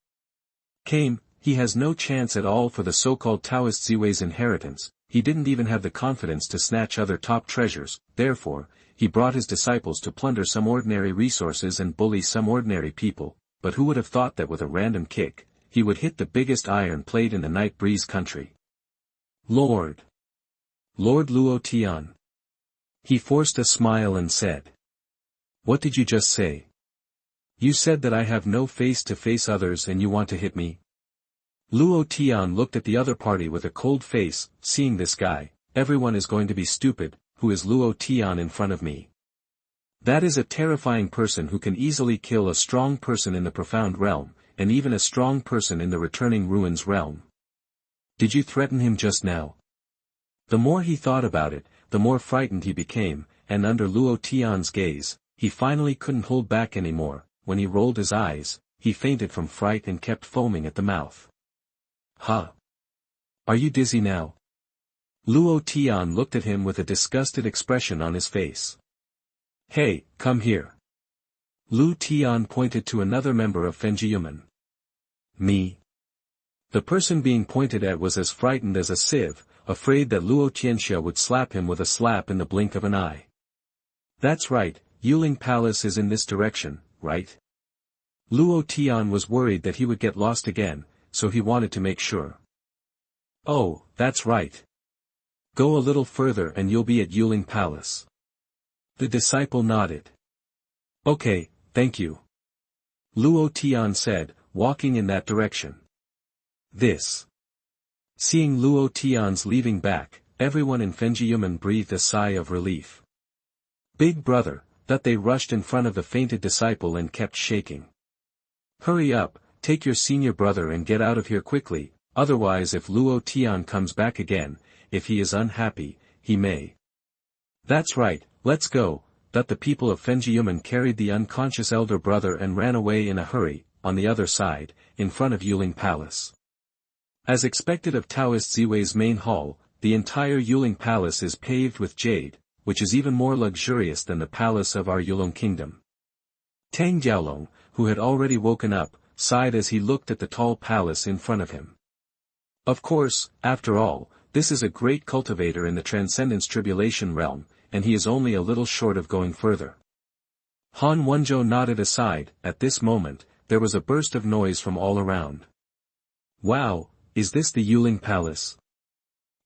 came. He has no chance at all for the so-called Taoist Ziwei's inheritance. He didn't even have the confidence to snatch other top treasures. Therefore, he brought his disciples to plunder some ordinary resources and bully some ordinary people. But who would have thought that with a random kick, he would hit the biggest iron plate in the Night Breeze country? Lord Luo Tian. He forced a smile and said. What did you just say? You said that I have no face to face others and you want to hit me? Luo Tian looked at the other party with a cold face. Seeing this guy, everyone is going to be stupid. Who is Luo Tian in front of me? That is a terrifying person who can easily kill a strong person in the profound realm. and even a strong person in the returning ruins realm. Did you threaten him just now? The more he thought about it, the more frightened he became, and under Luo Tian's gaze, he finally couldn't hold back anymore. When he rolled his eyes, he fainted from fright and kept foaming at the mouth. Huh? Are you dizzy now? Luo Tian looked at him with a disgusted expression on his face. Hey, come here. Luo Tian pointed to another member of Fenjiyumen. Me? The person being pointed at was as frightened as a sieve, afraid that Luo Tianxia would slap him with a slap in the blink of an eye. That's right, Yuling Palace is in this direction, right? Luo Tian was worried that he would get lost again, so he wanted to make sure. Oh, that's right. Go a little further and you'll be at Yuling Palace. The disciple nodded. Okay, thank you. Luo Tian said, walking in that direction. Seeing Luo Tian's leaving back, everyone in Fenjiyumen breathed a sigh of relief. Big brother, that they rushed in front of the fainted disciple and kept shaking. Hurry up, take your senior brother and get out of here quickly, otherwise if Luo Tian comes back again, if he is unhappy, he may. That's right, let's go, that the people of Fenjiyumen carried the unconscious elder brother and ran away in a hurry, on the other side, in front of Yuling Palace. As expected of Taoist Ziwei's main hall, the entire Yuling Palace is paved with jade, which is even more luxurious than the palace of our Yulong kingdom. Tang Jiaolong, who had already woken up, sighed as he looked at the tall palace in front of him. Of course, after all, this is a great cultivator in the Transcendence Tribulation realm, and he is only a little short of going further. Han Wenzhou nodded aside. At this moment, there was a burst of noise from all around. Wow, is this the Yuling Palace?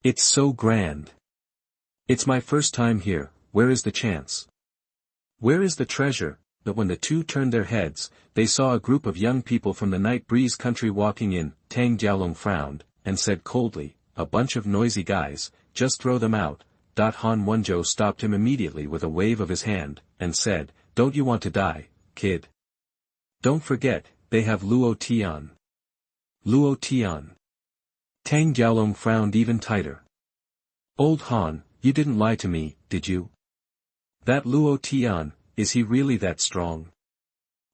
It's so grand. It's my first time here, where is the chance? Where is the treasure? But when the two turned their heads, they saw a group of young people from the Night Breeze country walking in. Tang Jiaolong frowned, and said coldly, a bunch of noisy guys, just throw them out. Han Wenzhou stopped him immediately with a wave of his hand, and said, don't you want to die, kid? Don't forget, they have Luo Tian. Luo Tian. Tang Jiaolong frowned even tighter. Old Han, you didn't lie to me, did you? That Luo Tian, is he really that strong?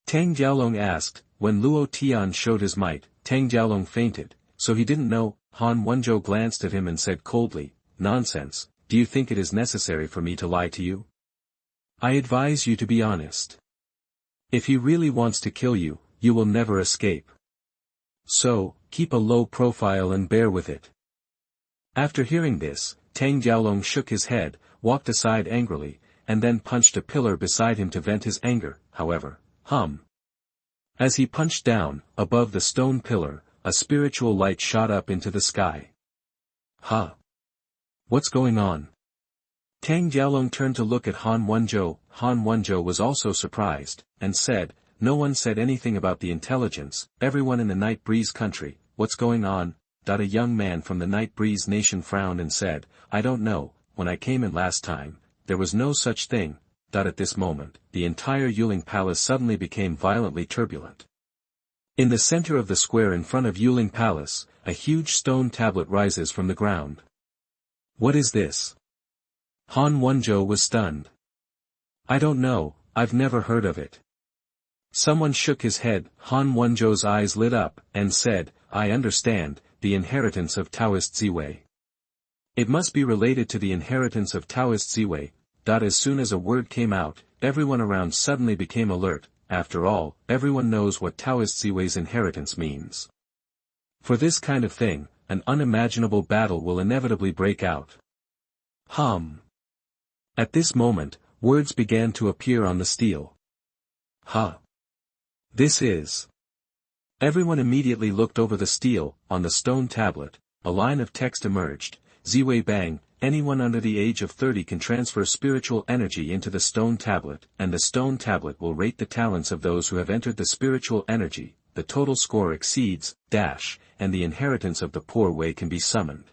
Tang Jiaolong asked. When Luo Tian showed his might, Tang Jiaolong fainted, so he didn't know. Han Wenzhou glanced at him and said coldly, nonsense, do you think it is necessary for me to lie to you? I advise you to be honest. If he really wants to kill you, you will never escape. So, keep a low profile and bear with it. After hearing this, Tang Jiaolong shook his head, walked aside angrily, and then punched a pillar beside him to vent his anger. However, as he punched down, above the stone pillar, a spiritual light shot up into the sky. What's going on? Tang Jiaolong turned to look at Han Wenzhou. Han Wenzhou was also surprised, and said, no one said anything about the intelligence. Everyone in the Night Breeze country, what's going on? A young man from the Night Breeze nation frowned and said, I don't know, when I came in last time, there was no such thing. At this moment, the entire Yuling Palace suddenly became violently turbulent. In the center of the square in front of Yuling Palace, a huge stone tablet rises from the ground. What is this? Han Wenzhou was stunned. I don't know, I've never heard of it. Someone shook his head. Han Wenzhou's eyes lit up, and said, I understand, the inheritance of Taoist Ziwei. It must be related to the inheritance of Taoist Ziwei. As soon as a word came out, everyone around suddenly became alert. After all, everyone knows what Taoist Ziwei's inheritance means. For this kind of thing, an unimaginable battle will inevitably break out. At this moment, words began to appear on the steel. This is. Everyone immediately looked over the steel. On the stone tablet, a line of text emerged. Ziwei Bang, anyone under the age of 30 can transfer spiritual energy into the stone tablet, and the stone tablet will rate the talents of those who have entered the spiritual energy. The total score exceeds, and the inheritance of the poor way can be summoned.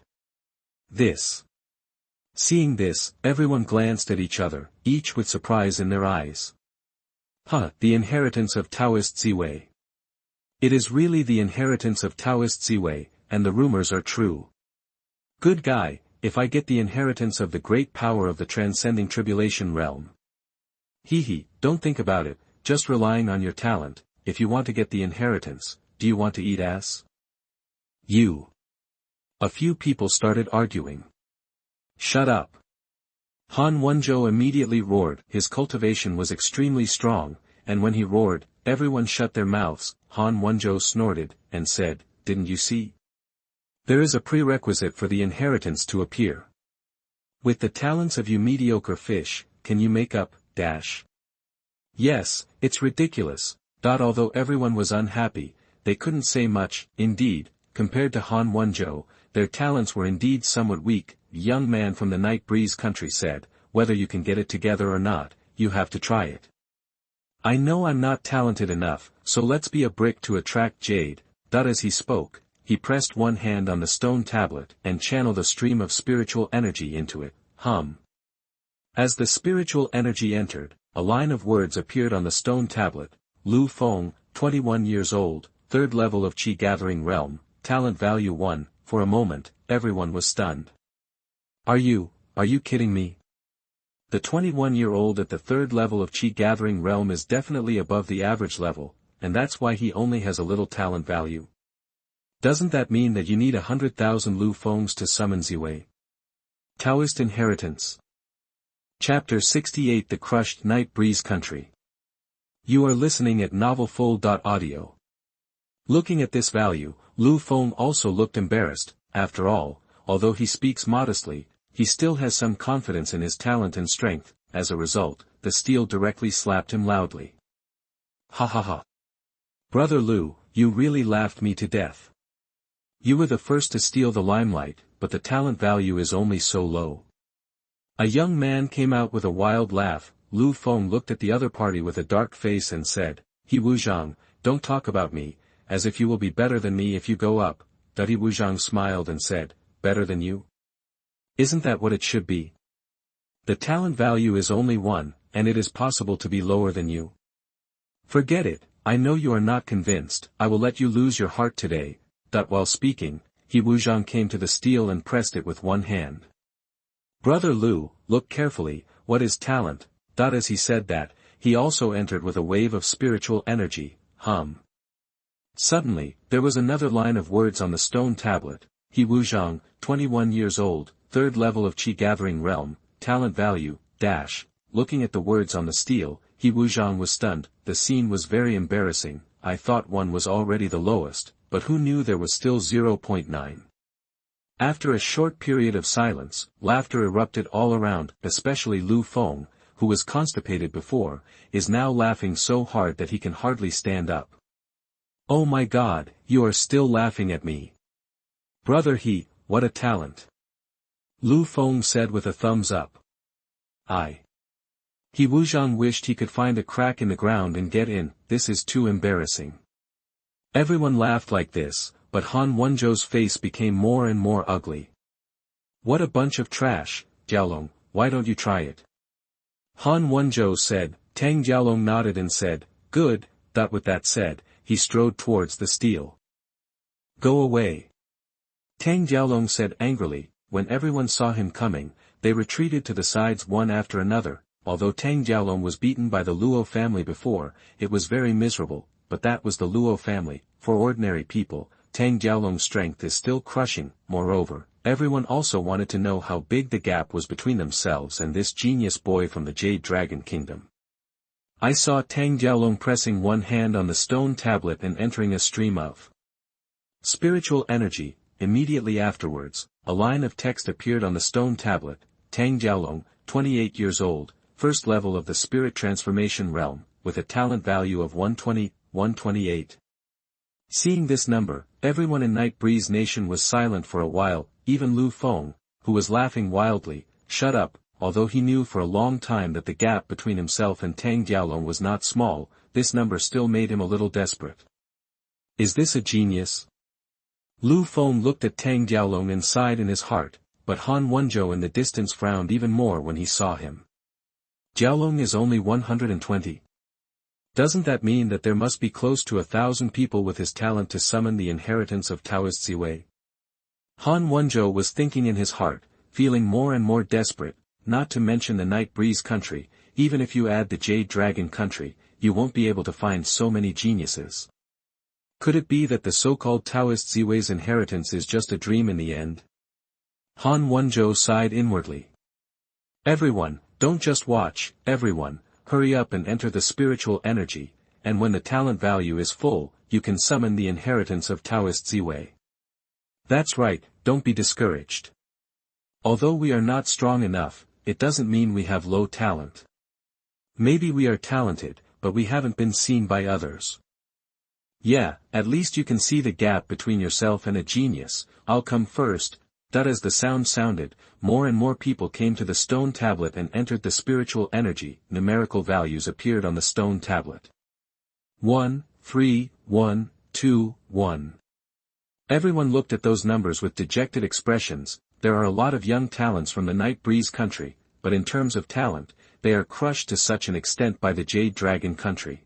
Seeing this, everyone glanced at each other, each with surprise in their eyes. The inheritance of Taoist Ziwei. It is really the inheritance of Taoist Ziwei, and the rumors are true. Good guy, if I get the inheritance of the great power of the transcending tribulation realm. Hehe, don't think about it, just relying on your talent. If you want to get the inheritance, do you want to eat ass? You. A few people started arguing. Shut up. Han Wenzhou immediately roared. His cultivation was extremely strong, and when he roared, everyone shut their mouths. Han Wenzhou snorted, and said, "Didn't you see? There is a prerequisite for the inheritance to appear. With the talents of you mediocre fish, can you make up, dash?" Yes, it's ridiculous. Although everyone was unhappy, they couldn't say much. Indeed, compared to Han Wenzhou, their talents were indeed somewhat weak. The young man from the Night Breeze country said, "Whether you can get it together or not, you have to try it. I know I'm not talented enough, so let's be a brick to attract jade." As he spoke, he pressed one hand on the stone tablet and channeled a stream of spiritual energy into it. As the spiritual energy entered, a line of words appeared on the stone tablet. Lu Feng, 21 years old, 3rd level of Qi Gathering Realm, talent value 1. For a moment, everyone was stunned. Are you kidding me? The 21-year-old at the 3rd level of Qi Gathering Realm is definitely above the average level, and that's why he only has a little talent value. Doesn't that mean that you need 100,000 Lu Fengs to summon Ziwei? Taoist Inheritance. Chapter 68 The Crushed Night Breeze Country. You are listening at novelfull.audio. Looking at this value, Lu Feng also looked embarrassed. After all, although he speaks modestly, he still has some confidence in his talent and strength. As a result, the steel directly slapped him loudly. Ha ha ha. Brother Lu, you really laughed me to death. You were the first to steal the limelight, but the talent value is only so low. A young man came out with a wild laugh. Lu Feng looked at the other party with a dark face and said, "He Wuzhang, don't talk about me, as if you will be better than me if you go up." He Wuzhang smiled and said, "Better than you? Isn't that what it should be? The talent value is only 1, and it is possible to be lower than you. Forget it, I know you are not convinced. I will let you lose your heart today." While speaking, He Wuzhang came to the steel and pressed it with one hand. "Brother Lu, look carefully, what is talent?" As he said that, he also entered with a wave of spiritual energy. Suddenly, there was another line of words on the stone tablet. He Wuzhang, 21 years old, 3rd level of Qi Gathering Realm, talent value, dash. Looking at the words on the steel, He Wuzhang was stunned. The scene was very embarrassing. I thought 1 was already the lowest, but who knew there was still 0.9. After a short period of silence, laughter erupted all around, especially Lu Feng, who was constipated before, is now laughing so hard that he can hardly stand up. "Oh my God, you are still laughing at me. Brother He, what a talent!" Lu Feng said with a thumbs up. He Wuzhang wished he could find a crack in the ground and get in. This is too embarrassing. Everyone laughed like this, but Han Wenzhou's face became more and more ugly. "What a bunch of trash, Jiaolong, why don't you try it?" Han Wenzhou said. Tang Jiaolong nodded and said, "Good." With that said, he strode towards the steel. "Go away." Tang Jiaolong said angrily. When everyone saw him coming, they retreated to the sides one after another. Although Tang Jiaolong was beaten by the Luo family before, it was very miserable, but that was the Luo family. For ordinary people, Tang Jiaolong's strength is still crushing. Moreover, everyone also wanted to know how big the gap was between themselves and this genius boy from the Jade Dragon Kingdom. I saw Tang Jiaolong pressing one hand on the stone tablet and entering a stream of spiritual energy. Immediately afterwards, a line of text appeared on the stone tablet. Tang Jiaolong, 28 years old, 1st level of the Spirit Transformation Realm, with a talent value of 128. Seeing this number, everyone in Night Breeze Nation was silent for a while. Even Lu Feng, who was laughing wildly, shut up. Although he knew for a long time that the gap between himself and Tang Jiaolong was not small, this number still made him a little desperate. Is this a genius? Lu Feng looked at Tang Jiaolong and sighed in his heart, but Han Wenzhou in the distance frowned even more when he saw him. Jiaolong is only 120. Doesn't that mean that there must be close to 1,000 people with his talent to summon the inheritance of Taoist Ziwei? Han Wenzhou was thinking in his heart, feeling more and more desperate, not to mention the Night Breeze country. Even if you add the Jade Dragon country, you won't be able to find so many geniuses. Could it be that the so-called Taoist Ziwei's inheritance is just a dream in the end? Han Wenzhou sighed inwardly. Everyone, don't just watch, everyone, hurry up and enter the spiritual energy, and when the talent value is full, you can summon the inheritance of Taoist Ziwei. That's right, don't be discouraged. Although we are not strong enough, it doesn't mean we have low talent. Maybe we are talented, but we haven't been seen by others. Yeah, at least you can see the gap between yourself and a genius. I'll come first. As the sound sounded, more and more people came to the stone tablet and entered the spiritual energy. Numerical values appeared on the stone tablet. 1, 3, 1, 2, 1. Everyone looked at those numbers with dejected expressions. There are a lot of young talents from the Night Breeze country, but in terms of talent, they are crushed to such an extent by the Jade Dragon country.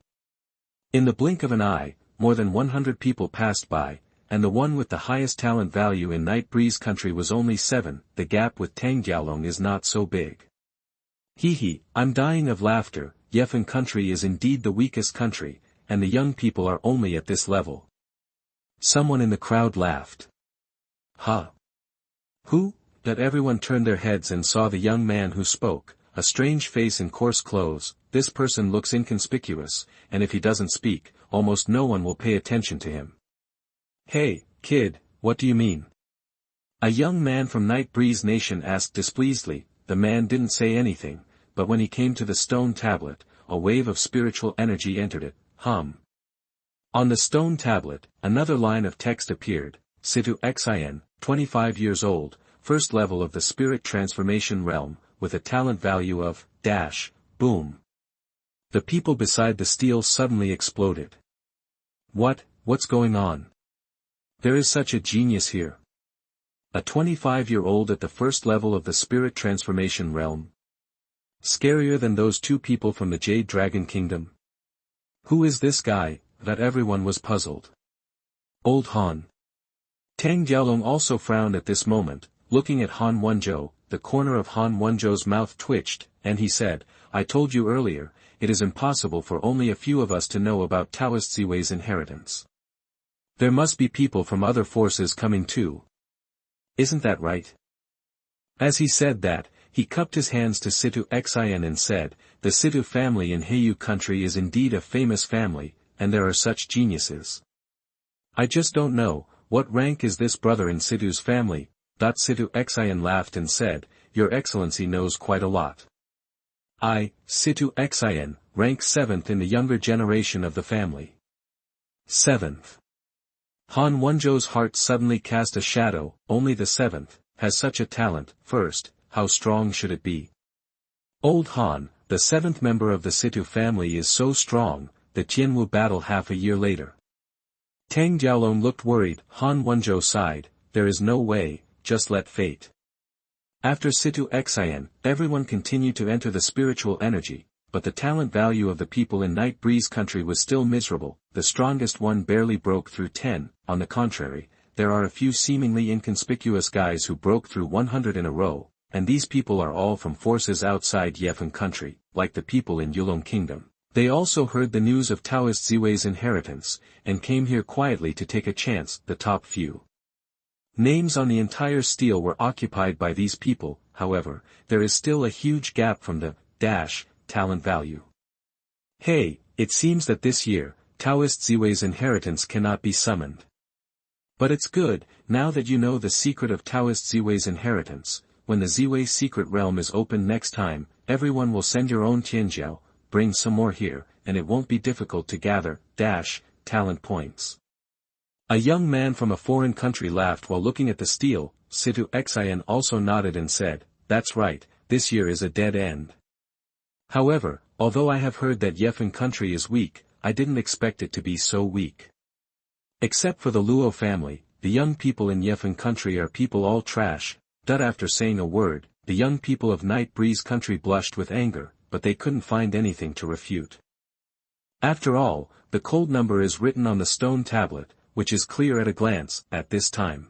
In the blink of an eye, more than 100 people passed by, and the one with the highest talent value in Night Breeze country was only 7. The gap with Tangdialong is not so big. Hee, I'm dying of laughter. Yefan country is indeed the weakest country, and the young people are only at this level. Someone in the crowd laughed. Huh? Who? That everyone turned their heads and saw the young man who spoke, a strange face in coarse clothes. This person looks inconspicuous, and if he doesn't speak, almost no one will pay attention to him. Hey, kid, what do you mean? A young man from Night Breeze Nation asked displeasedly. The man didn't say anything, but when he came to the stone tablet, a wave of spiritual energy entered it. On the stone tablet, another line of text appeared. Situ Xin, 25 years old, first level of the spirit transformation realm, with a talent value of, boom. The people beside the stele suddenly exploded. What's going on? There is such a genius here. A 25-year-old at the first level of the spirit transformation realm. Scarier than those two people from the Jade Dragon Kingdom. Who is this guy? That everyone was puzzled. Old Han. Tang Jiaolong also frowned at this moment, looking at Han Wenzhou. The corner of Han Wenzhou's mouth twitched, and he said, I told you earlier, it is impossible for only a few of us to know about Taoist Ziwei's inheritance. There must be people from other forces coming too. Isn't that right? As he said that, he cupped his hands to Situ Xin and said, the Situ family in Heiyu country is indeed a famous family, and there are such geniuses. I just don't know, what rank is this brother in Situ's family? Situ Xin laughed and said, Your Excellency knows quite a lot. Situ Xin, rank 7th in the younger generation of the family. 7th. Han Wenzhou's heart suddenly cast a shadow. Only the 7th, has such a talent. First, how strong should it be? Old Han, the 7th member of the Situ family is so strong, the Tian will battle half a year later. Tang Jiaolong looked worried. Han Wenzhou sighed, there is no way, just let fate. After Situ Xin, everyone continued to enter the spiritual energy, but the talent value of the people in Night Breeze country was still miserable. The strongest one barely broke through 10, on the contrary, there are a few seemingly inconspicuous guys who broke through 100 in a row, and these people are all from forces outside Yefan country, like the people in Yulong Kingdom. They also heard the news of Taoist Ziwei's inheritance, and came here quietly to take a chance. The top few names on the entire stele were occupied by these people. However, there is still a huge gap from the talent value. Hey, it seems that this year, Taoist Ziwei's inheritance cannot be summoned. But it's good, now that you know the secret of Taoist Ziwei's inheritance. When the Ziwei secret realm is open next time, everyone will send your own Tianjiao, bring some more here, and it won't be difficult to gather, talent points. A young man from a foreign country laughed while looking at the stele. Situ Xin also nodded and said, that's right, this year is a dead end. However, although I have heard that Yefan country is weak, I didn't expect it to be so weak. Except for the Luo family, the young people in Yefan country are people all trash. After saying a word, the young people of Night Breeze country blushed with anger, but they couldn't find anything to refute. After all, the code number is written on the stone tablet, which is clear at a glance, at this time.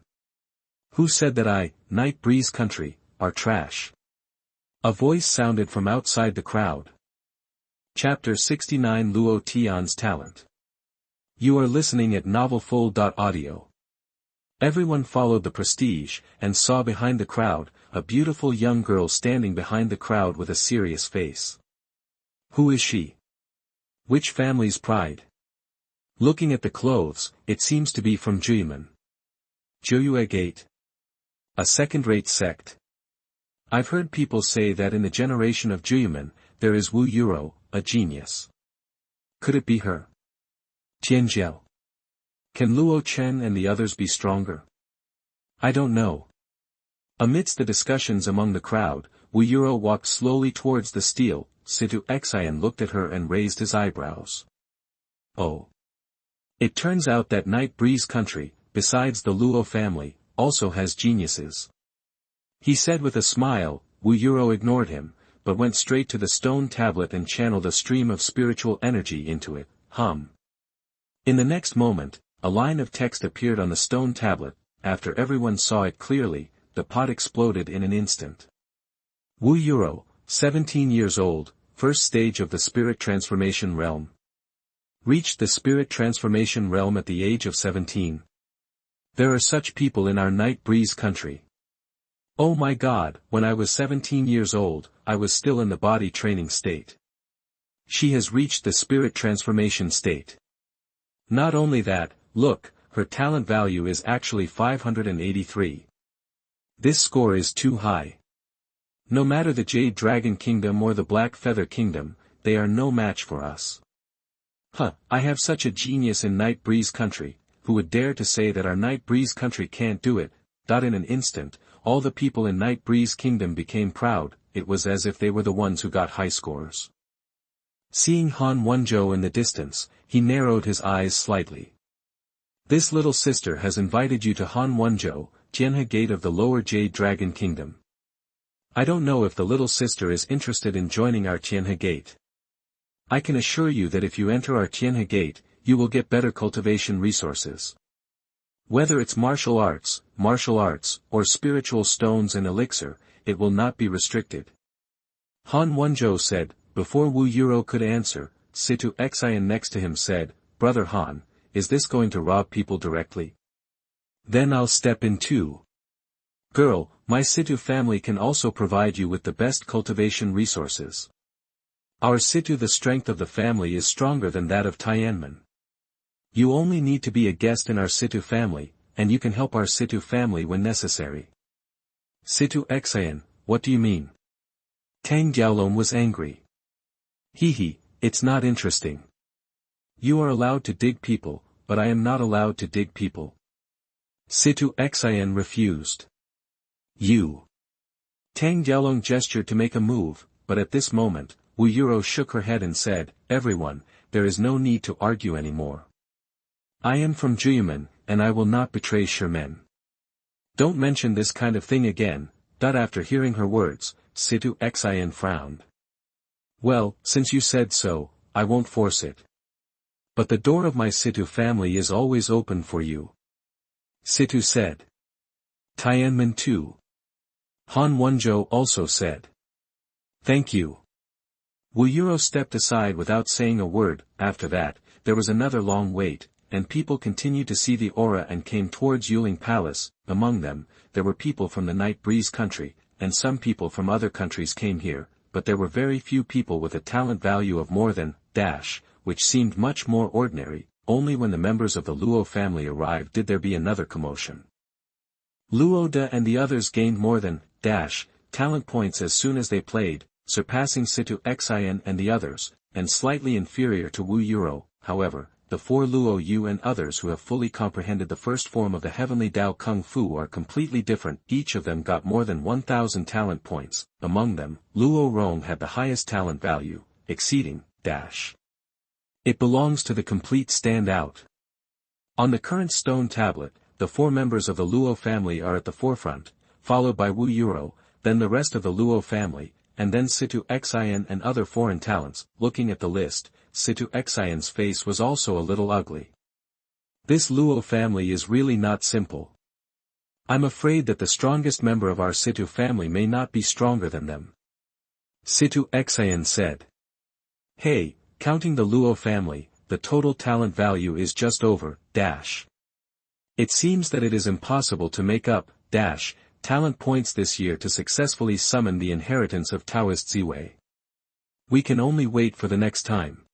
Who said that I, Night Breeze Country, are trash? A voice sounded from outside the crowd. Chapter 69 Luo Tian's Talent. You are listening at novelfull.audio. Everyone followed the prestige, and saw behind the crowd, a beautiful young girl standing behind the crowd with a serious face. Who is she? Which family's pride? Looking at the clothes, it seems to be from Jueman. Jue Gate. A second-rate sect. I've heard people say that in the generation of Jueman, there is Wu Yuro, a genius. Could it be her? Tianjiao. Can Luo Chen and the others be stronger? I don't know. Amidst the discussions among the crowd, Wu Yuro walked slowly towards the stele. Situ Xian looked at her and raised his eyebrows. Oh. It turns out that Night Breeze Country, besides the Luo family, also has geniuses. He said with a smile. Wu Yuro ignored him, but went straight to the stone tablet and channeled a stream of spiritual energy into it. In the next moment, a line of text appeared on the stone tablet. After everyone saw it clearly, the pot exploded in an instant. Wu Yuro, 17 years old, first stage of the spirit transformation realm. Reached the spirit transformation realm at the age of 17. There are such people in our Night Breeze Country. Oh my God, when I was 17 years old, I was still in the body training state. She has reached the spirit transformation state. Not only that, look, her talent value is actually 583. This score is too high. No matter the Jade Dragon Kingdom or the Black Feather Kingdom, they are no match for us. I have such a genius in Night Breeze Country, who would dare to say that our Night Breeze Country can't do it. In an instant, all the people in Night Breeze Kingdom became proud. It was as if they were the ones who got high scores. Seeing Han Wenzhou in the distance, he narrowed his eyes slightly. This little sister has invited you to Han Wenzhou, Tianhe Gate of the Lower Jade Dragon Kingdom. I don't know if the little sister is interested in joining our Tianhe Gate. I can assure you that if you enter our Tianhe Gate, you will get better cultivation resources. Whether it's martial arts, or spiritual stones and elixir, it will not be restricted. Han Wenzhou said. Before Wu Yuro could answer, Situ Xian next to him said, Brother Han, is this going to rob people directly? Then I'll step in too. Girl, my Situ family can also provide you with the best cultivation resources. Our Situ, the strength of the family is stronger than that of Tianmen. You only need to be a guest in our Situ family, and you can help our Situ family when necessary. Situ Xian, what do you mean? Tang Diaolong was angry. It's not interesting. You are allowed to dig people, but I am not allowed to dig people. Situ Xian refused. You. Tang Diaolong gestured to make a move, but at this moment, Wu Yuro shook her head and said, Everyone, there is no need to argue anymore. I am from Jueman, and I will not betray Shermen. Don't mention this kind of thing again. After hearing her words, Situ Xian frowned. Well, since you said so, I won't force it. But the door of my Situ family is always open for you. Situ said. Tianmen too. Han Wenzhou also said. Thank you. Wu Yuro stepped aside without saying a word. After that, there was another long wait, and people continued to see the aura and came towards Yuling Palace. Among them, there were people from the Night Breeze Country, and some people from other countries came here. But there were very few people with a talent value of more than, which seemed much more ordinary. Only when the members of the Luo family arrived did there be another commotion. Luo De and the others gained more than, talent points as soon as they played, surpassing Situ Xian and the others, and slightly inferior to Wu Yuro. However, the four Luo Yu and others who have fully comprehended the first form of the heavenly Dao Kung Fu are completely different. Each of them got more than 1,000 talent points. Among them, Luo Rong had the highest talent value, exceeding, It belongs to the complete standout. On the current stone tablet, the four members of the Luo family are at the forefront, followed by Wu Yuro, then the rest of the Luo family, and then Situ Xian and other foreign talents. Looking at the list, Situ Xian's face was also a little ugly. This Luo family is really not simple. I'm afraid that the strongest member of our Situ family may not be stronger than them. Situ Xian said. Hey, counting the Luo family, the total talent value is just over, dash. It seems that it is impossible to make up, dash, talent points this year to successfully summon the inheritance of Taoist Ziwei. We can only wait for the next time.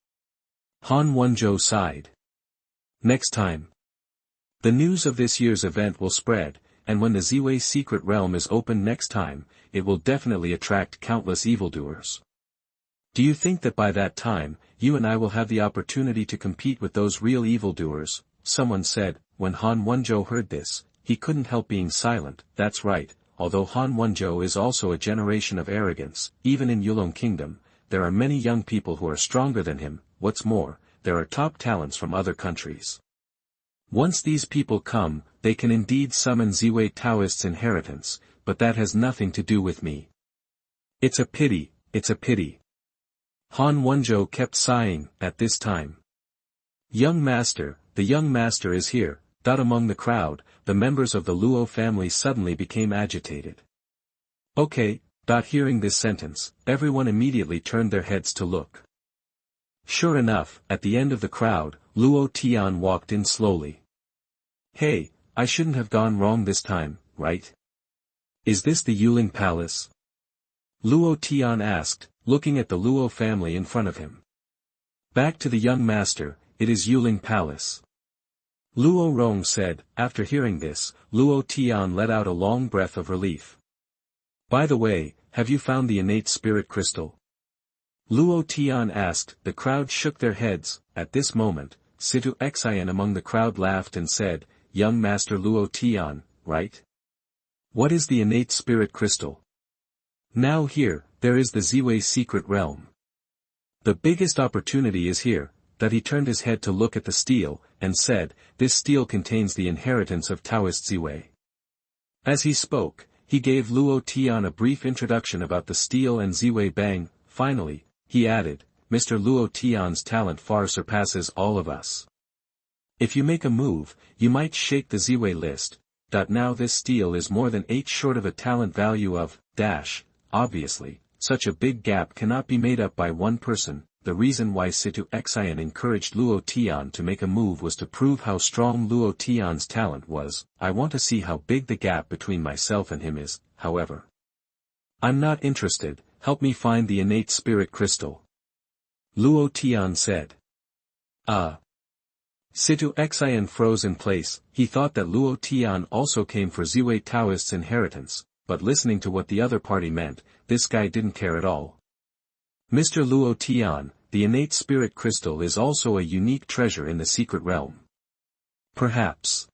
Han Wenzhou sighed. Next time. The news of this year's event will spread, and when the Ziwei secret realm is opened next time, it will definitely attract countless evildoers. Do you think that by that time, you and I will have the opportunity to compete with those real evildoers? Someone said. When Han Wenzhou heard this, he couldn't help being silent. That's right, although Han Wenzhou is also a generation of arrogance, even in Yulong Kingdom, there are many young people who are stronger than him. What's more, there are top talents from other countries. Once these people come, they can indeed summon Ziwei Taoist's inheritance, but that has nothing to do with me. It's a pity, it's a pity. Han Wenzhou kept sighing, at this time. Young master, the young master is here. Among the crowd, the members of the Luo family suddenly became agitated. Okay. Hearing this sentence, everyone immediately turned their heads to look. Sure enough, at the end of the crowd, Luo Tian walked in slowly. Hey, I shouldn't have gone wrong this time, right? Is this the Yuling Palace? Luo Tian asked, looking at the Luo family in front of him. Back to the young master, it is Yuling Palace. Luo Rong said. After hearing this, Luo Tian let out a long breath of relief. By the way, have you found the innate spirit crystal? Luo Tian asked. The crowd shook their heads. At this moment, Situ Xian among the crowd laughed and said, Young Master Luo Tian, right? What is the innate spirit crystal? Now here, there is the Ziwei secret realm. The biggest opportunity is here. That he turned his head to look at the stele, and said, this stele contains the inheritance of Taoist Ziwei. As he spoke, he gave Luo Tian a brief introduction about the stele and Ziwei Bang. Finally, he added, Mr. Luo Tian's talent far surpasses all of us. If you make a move, you might shake the Ziwei list. Now this stele is more than 8 short of a talent value of, dash, obviously, such a big gap cannot be made up by one person. The reason why Situ Xian encouraged Luo Tian to make a move was to prove how strong Luo Tian's talent was. I want to see how big the gap between myself and him is, however. I'm not interested, help me find the innate spirit crystal. Luo Tian said. Situ Xian froze in place. He thought that Luo Tian also came for Ziwei Taoist's inheritance, but listening to what the other party meant, this guy didn't care at all. Mr. Luo Tian, the innate spirit crystal is also a unique treasure in the secret realm. Perhaps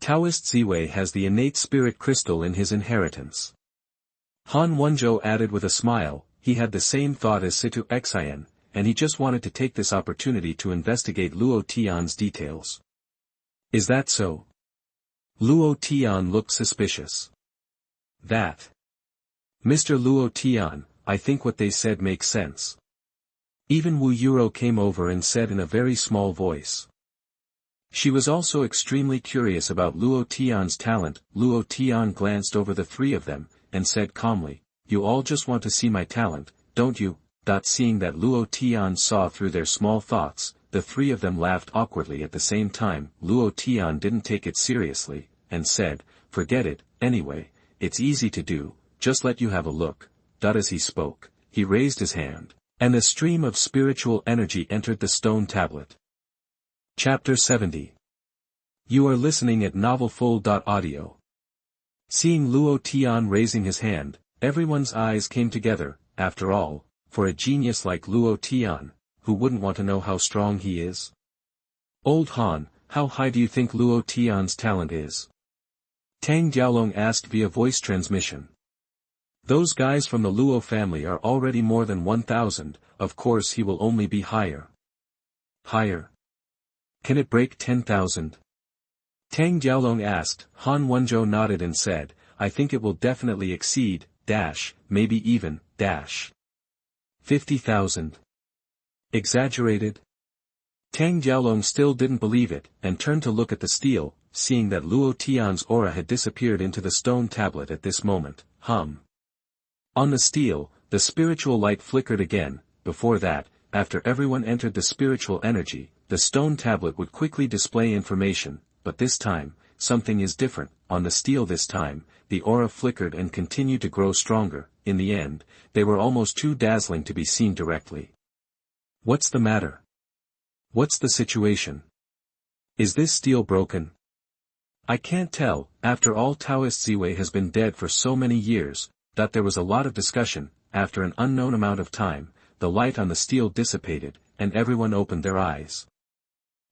Taoist Ziwei has the innate spirit crystal in his inheritance. Han Wenzhou added with a smile. He had the same thought as Situ Xian, and he just wanted to take this opportunity to investigate Luo Tian's details. Is that so? Luo Tian looked suspicious. That. Mr. Luo Tian, I think what they said makes sense. Even Wu Yuro came over and said in a very small voice. She was also extremely curious about Luo Tian's talent. Luo Tian glanced over the three of them, and said calmly, You all just want to see my talent, don't you? Seeing that Luo Tian saw through their small thoughts, the three of them laughed awkwardly at the same time. Luo Tian didn't take it seriously, and said, Forget it, anyway, it's easy to do, just let you have a look. As he spoke, he raised his hand, and a stream of spiritual energy entered the stone tablet. Chapter 70. You are listening at novelfull.audio. Seeing Luo Tian raising his hand, everyone's eyes came together. After all, for a genius like Luo Tian, who wouldn't want to know how strong he is? Old Han, how high do you think Luo Tian's talent is? Tang Diaolong asked via voice transmission. Those guys from the Luo family are already more than 1,000, of course he will only be higher. Higher? Can it break 10,000? Tang Diaolong asked. Han Wenzhou nodded and said, I think it will definitely exceed maybe even, 50,000. Exaggerated? Tang Jiaolong still didn't believe it, and turned to look at the steel, seeing that Luo Tian's aura had disappeared into the stone tablet at this moment. On the steel, the spiritual light flickered again. Before that, after everyone entered the spiritual energy, the stone tablet would quickly display information, but this time, something is different. On the steel this time, the aura flickered and continued to grow stronger. In the end, they were almost too dazzling to be seen directly. What's the matter? What's the situation? Is this steel broken? I can't tell. After all, Taoist Ziwei has been dead for so many years, that there was a lot of discussion. After an unknown amount of time, the light on the steel dissipated, and everyone opened their eyes.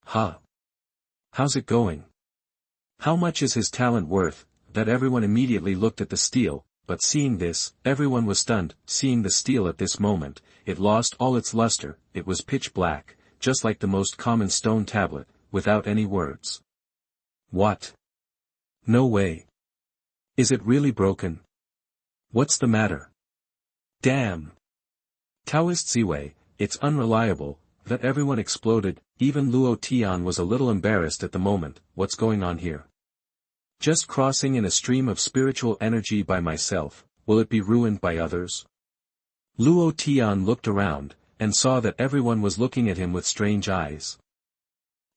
How's it going? How much is his talent worth? That everyone immediately looked at the steel, but seeing this, everyone was stunned. Seeing the steel at this moment, it lost all its luster. It was pitch black, just like the most common stone tablet, without any words. What? No way. Is it really broken? What's the matter? Damn. Taoist Ziwei, it's unreliable. That everyone exploded. Even Luo Tian was a little embarrassed at the moment. What's going on here? Just crossing in a stream of spiritual energy by myself, will it be ruined by others? Luo Tian looked around, and saw that everyone was looking at him with strange eyes.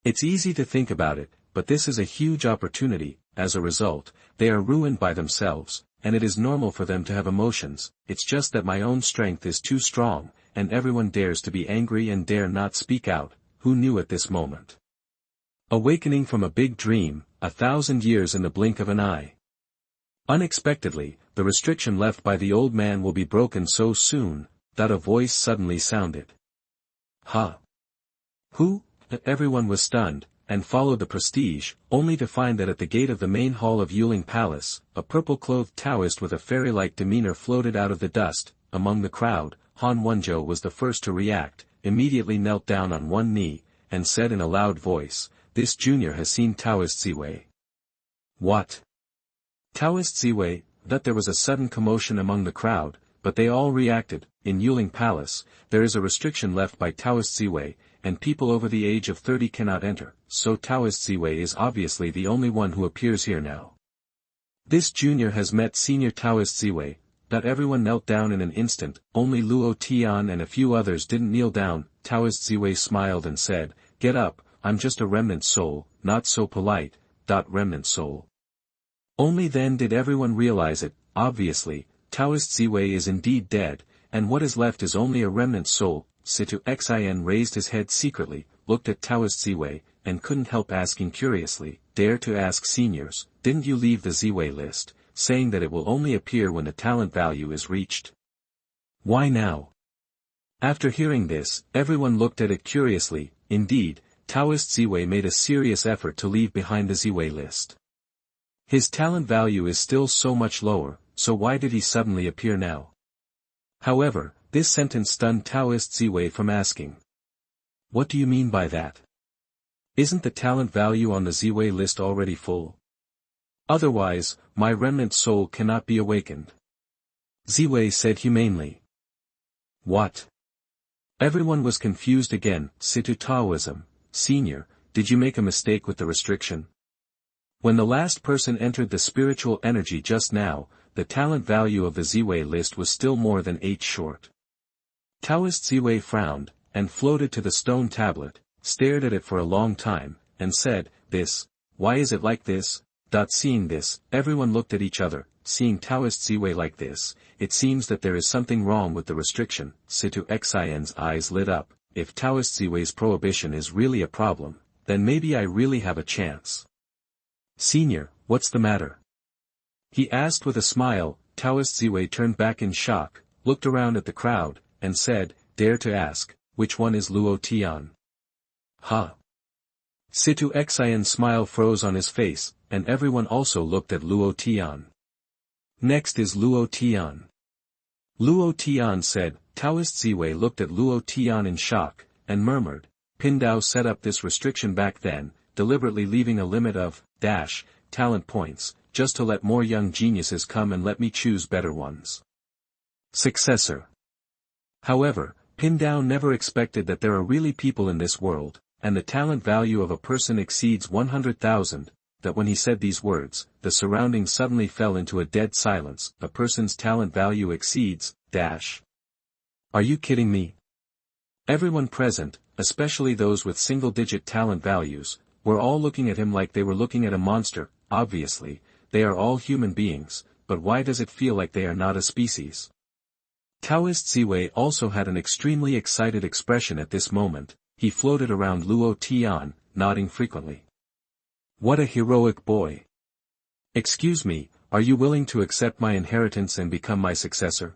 It's easy to think about it, but this is a huge opportunity. As a result, they are ruined by themselves, and it is normal for them to have emotions. It's just that my own strength is too strong, and everyone dares to be angry and dare not speak out. Who knew at this moment? Awakening from a big dream, 1,000 years in the blink of an eye. Unexpectedly, the restriction left by the old man will be broken so soon, that a voice suddenly sounded. Who? Everyone was stunned, and followed the prestige, only to find that at the gate of the main hall of Yuling Palace, a purple-clothed Taoist with a fairy-like demeanor floated out of the dust. Among the crowd, Han Wenzhou was the first to react, immediately knelt down on one knee, and said in a loud voice, "This junior has seen Taoist Ziwei." What? Taoist Ziwei? That there was a sudden commotion among the crowd, but they all reacted. In Yuling Palace, there is a restriction left by Taoist Ziwei, and people over the age of 30 cannot enter, so Taoist Ziwei is obviously the only one who appears here now. This junior has met senior Taoist Ziwei. That everyone knelt down in an instant. Only Luo Tian and a few others didn't kneel down. Taoist Ziwei smiled and said, "Get up, I'm just a remnant soul, not so polite, remnant soul." Only then did everyone realize it. Obviously, Taoist Ziwei is indeed dead, and what is left is only a remnant soul. Situ Xin raised his head secretly, looked at Taoist Ziwei, and couldn't help asking curiously, "Dare to ask seniors, didn't you leave the Ziwei list, saying that it will only appear when the talent value is reached? Why now?" After hearing this, everyone looked at it curiously. Indeed, Taoist Ziwei made a serious effort to leave behind the Ziwei list. His talent value is still so much lower, so why did he suddenly appear now? However, this sentence stunned Taoist Ziwei from asking. What do you mean by that? Isn't the talent value on the Ziwei list already full? Otherwise, my remnant soul cannot be awakened. Ziwei said humanely. What? Everyone was confused again. Situ Taoism, Senior, did you make a mistake with the restriction? When the last person entered the spiritual energy just now, the talent value of the Ziwei list was still more than 8 short. Taoist Ziwei frowned, and floated to the stone tablet, stared at it for a long time, and said, why is it like this? Seeing this, everyone looked at each other. Seeing Taoist Ziwei like this, it seems that there is something wrong with the restriction. Situ Xin's eyes lit up. If Taoist Ziwei's prohibition is really a problem, then maybe I really have a chance. Senior, what's the matter? He asked with a smile. Taoist Ziwei turned back in shock, looked around at the crowd, and said, "Dare to ask, which one is Luo Tian?" Situ Xin's smile froze on his face, and everyone also looked at Luo Tian. Next is Luo Tian. Luo Tian said. Taoist Ziwei looked at Luo Tian in shock, and murmured, "Pindao set up this restriction back then, deliberately leaving a limit of, talent points, just to let more young geniuses come and let me choose better ones. Successor. However, Tiandao never expected that there are really people in this world, and the talent value of a person exceeds 100,000, that when he said these words, the surroundings suddenly fell into a dead silence. A person's talent value exceeds, dash. Are you kidding me? Everyone present, especially those with single-digit talent values, were all looking at him like they were looking at a monster. Obviously, they are all human beings, but why does it feel like they are not a species? Taoist Ziwei also had an extremely excited expression at this moment. He floated around Luo Tian, nodding frequently. What a heroic boy! Excuse me, are you willing to accept my inheritance and become my successor?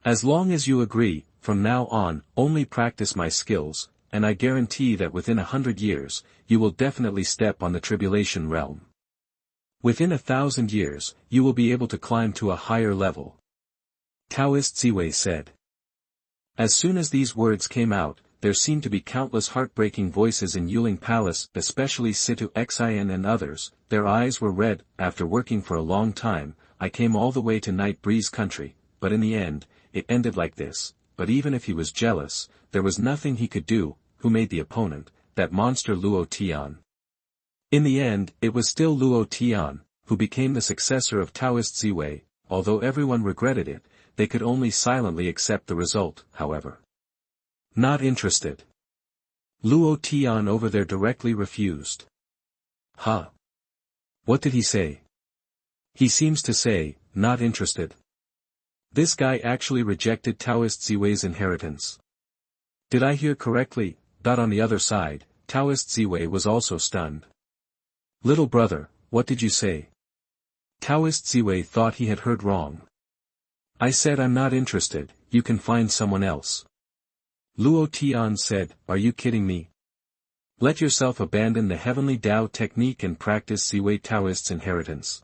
As long as you agree, from now on, only practice my skills, and I guarantee that within 100 years, you will definitely step on the tribulation realm. Within 1,000 years, you will be able to climb to a higher level. Taoist Ziwei said. As soon as these words came out, there seemed to be countless heartbreaking voices in Yuling Palace, especially Situ Xian and others. Their eyes were red. After working for a long time, I came all the way to Night Breeze country, but in the end, it ended like this. But even if he was jealous, there was nothing he could do. Who made the opponent? That monster Luo Tian. In the end, it was still Luo Tian, who became the successor of Taoist Ziwei. Although everyone regretted it, they could only silently accept the result, however. Not interested. Luo Tian over there directly refused. Huh? What did he say? He seems to say, not interested. This guy actually rejected Taoist Ziwei's inheritance. Did I hear correctly? On the other side, Taoist Ziwei was also stunned. Little brother, what did you say? Taoist Ziwei thought he had heard wrong. I said I'm not interested, you can find someone else. Luo Tian said, are you kidding me? Let yourself abandon the heavenly Tao technique and practice Ziwei Taoist's inheritance.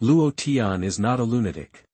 Luo Tian is not a lunatic.